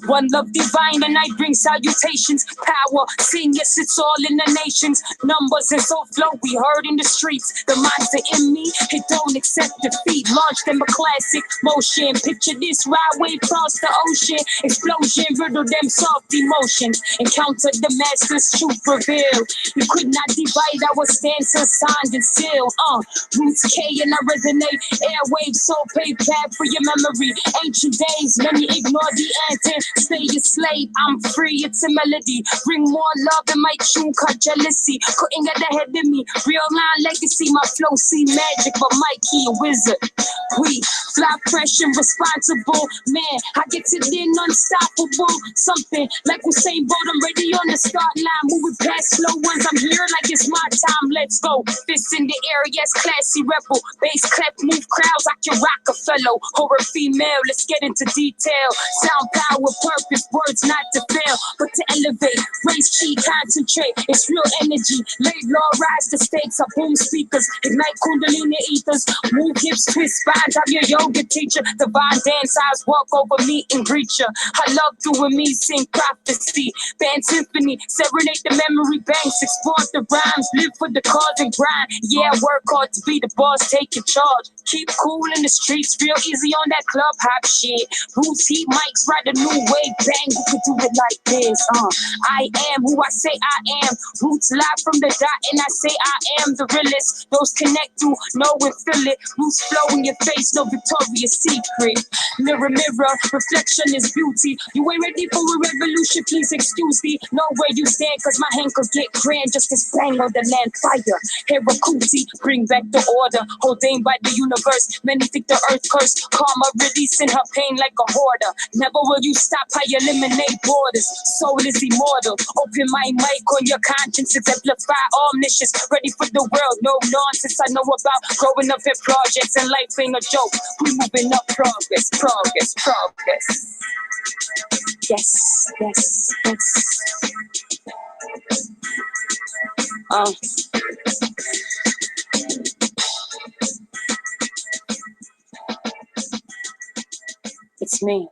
One love divine, and I bring salutations. Power, sing, yes, it's all in the nations. Numbers and so flow, we heard in the streets. The monster in me, it don't accept defeat. Launched them a classic motion. Picture this ride wave across the ocean. Explosion, riddle them soft emotions. Encounter the master's truth reveal. You could not divide our stances, signed and sealed. Roots K and I resonate. Airwaves, so pay back for your memory. Ancient days, many ignore the anthem. Stay a slave, I'm free, it's a melody. Bring more love in my tune, cut jealousy. Couldn't get ahead of me. Real line legacy, my flow see magic, but Mikey a wizard. We fly fresh and responsible. Man, I get it in unstoppable. Something like Usain Bolt, I'm ready on the start line. Moving past slow ones, I'm here like it's my time. Let's go. Fists in the air, yes, classy rebel. Bass clap, move crowds, I can rock a fellow. Horror female, let's get into detail. Sound, power, purpose, words not to fail, but to elevate. Raise chi, concentrate, it's real energy. Lay low, rise the stakes, our boom speakers. Ignite kundalini ethers. Move hips, twist spines, I'm your yoga teacher. Divine dance eyes, walk over me and greet ya. I love doing me, sing prophecy. Band symphony, serenade the memory banks. Explore the rhymes, live for the cause and grind. Yeah, work hard to be the boss, taking charge. Keep cool in the streets, real easy on that club hop shit. Roots, heat mics, ride a new wave, bang, you could do it like this. I am who I say I am. Roots live from the dot, and I say I am the realest. Those connect to know and feel it. Roots flow in your face, no Victoria's Secret. Mirror, mirror, reflection is beauty. You ain't ready for a revolution, please excuse me. Know where you stand, cause my hand could get grand just as bang on the land fire. Herakuti, bring back the order, ordained by the universe. Many think the earth cursed, karma releasing her pain like a hoarder. Never will you stop, I eliminate borders. Soul is immortal, open my mic on your conscience, exemplify omniscience. Ready for the world, no nonsense. I know about growing up in projects, and life ain't a joke. We moving up, progress, progress, progress. Yes, yes, yes. It's me.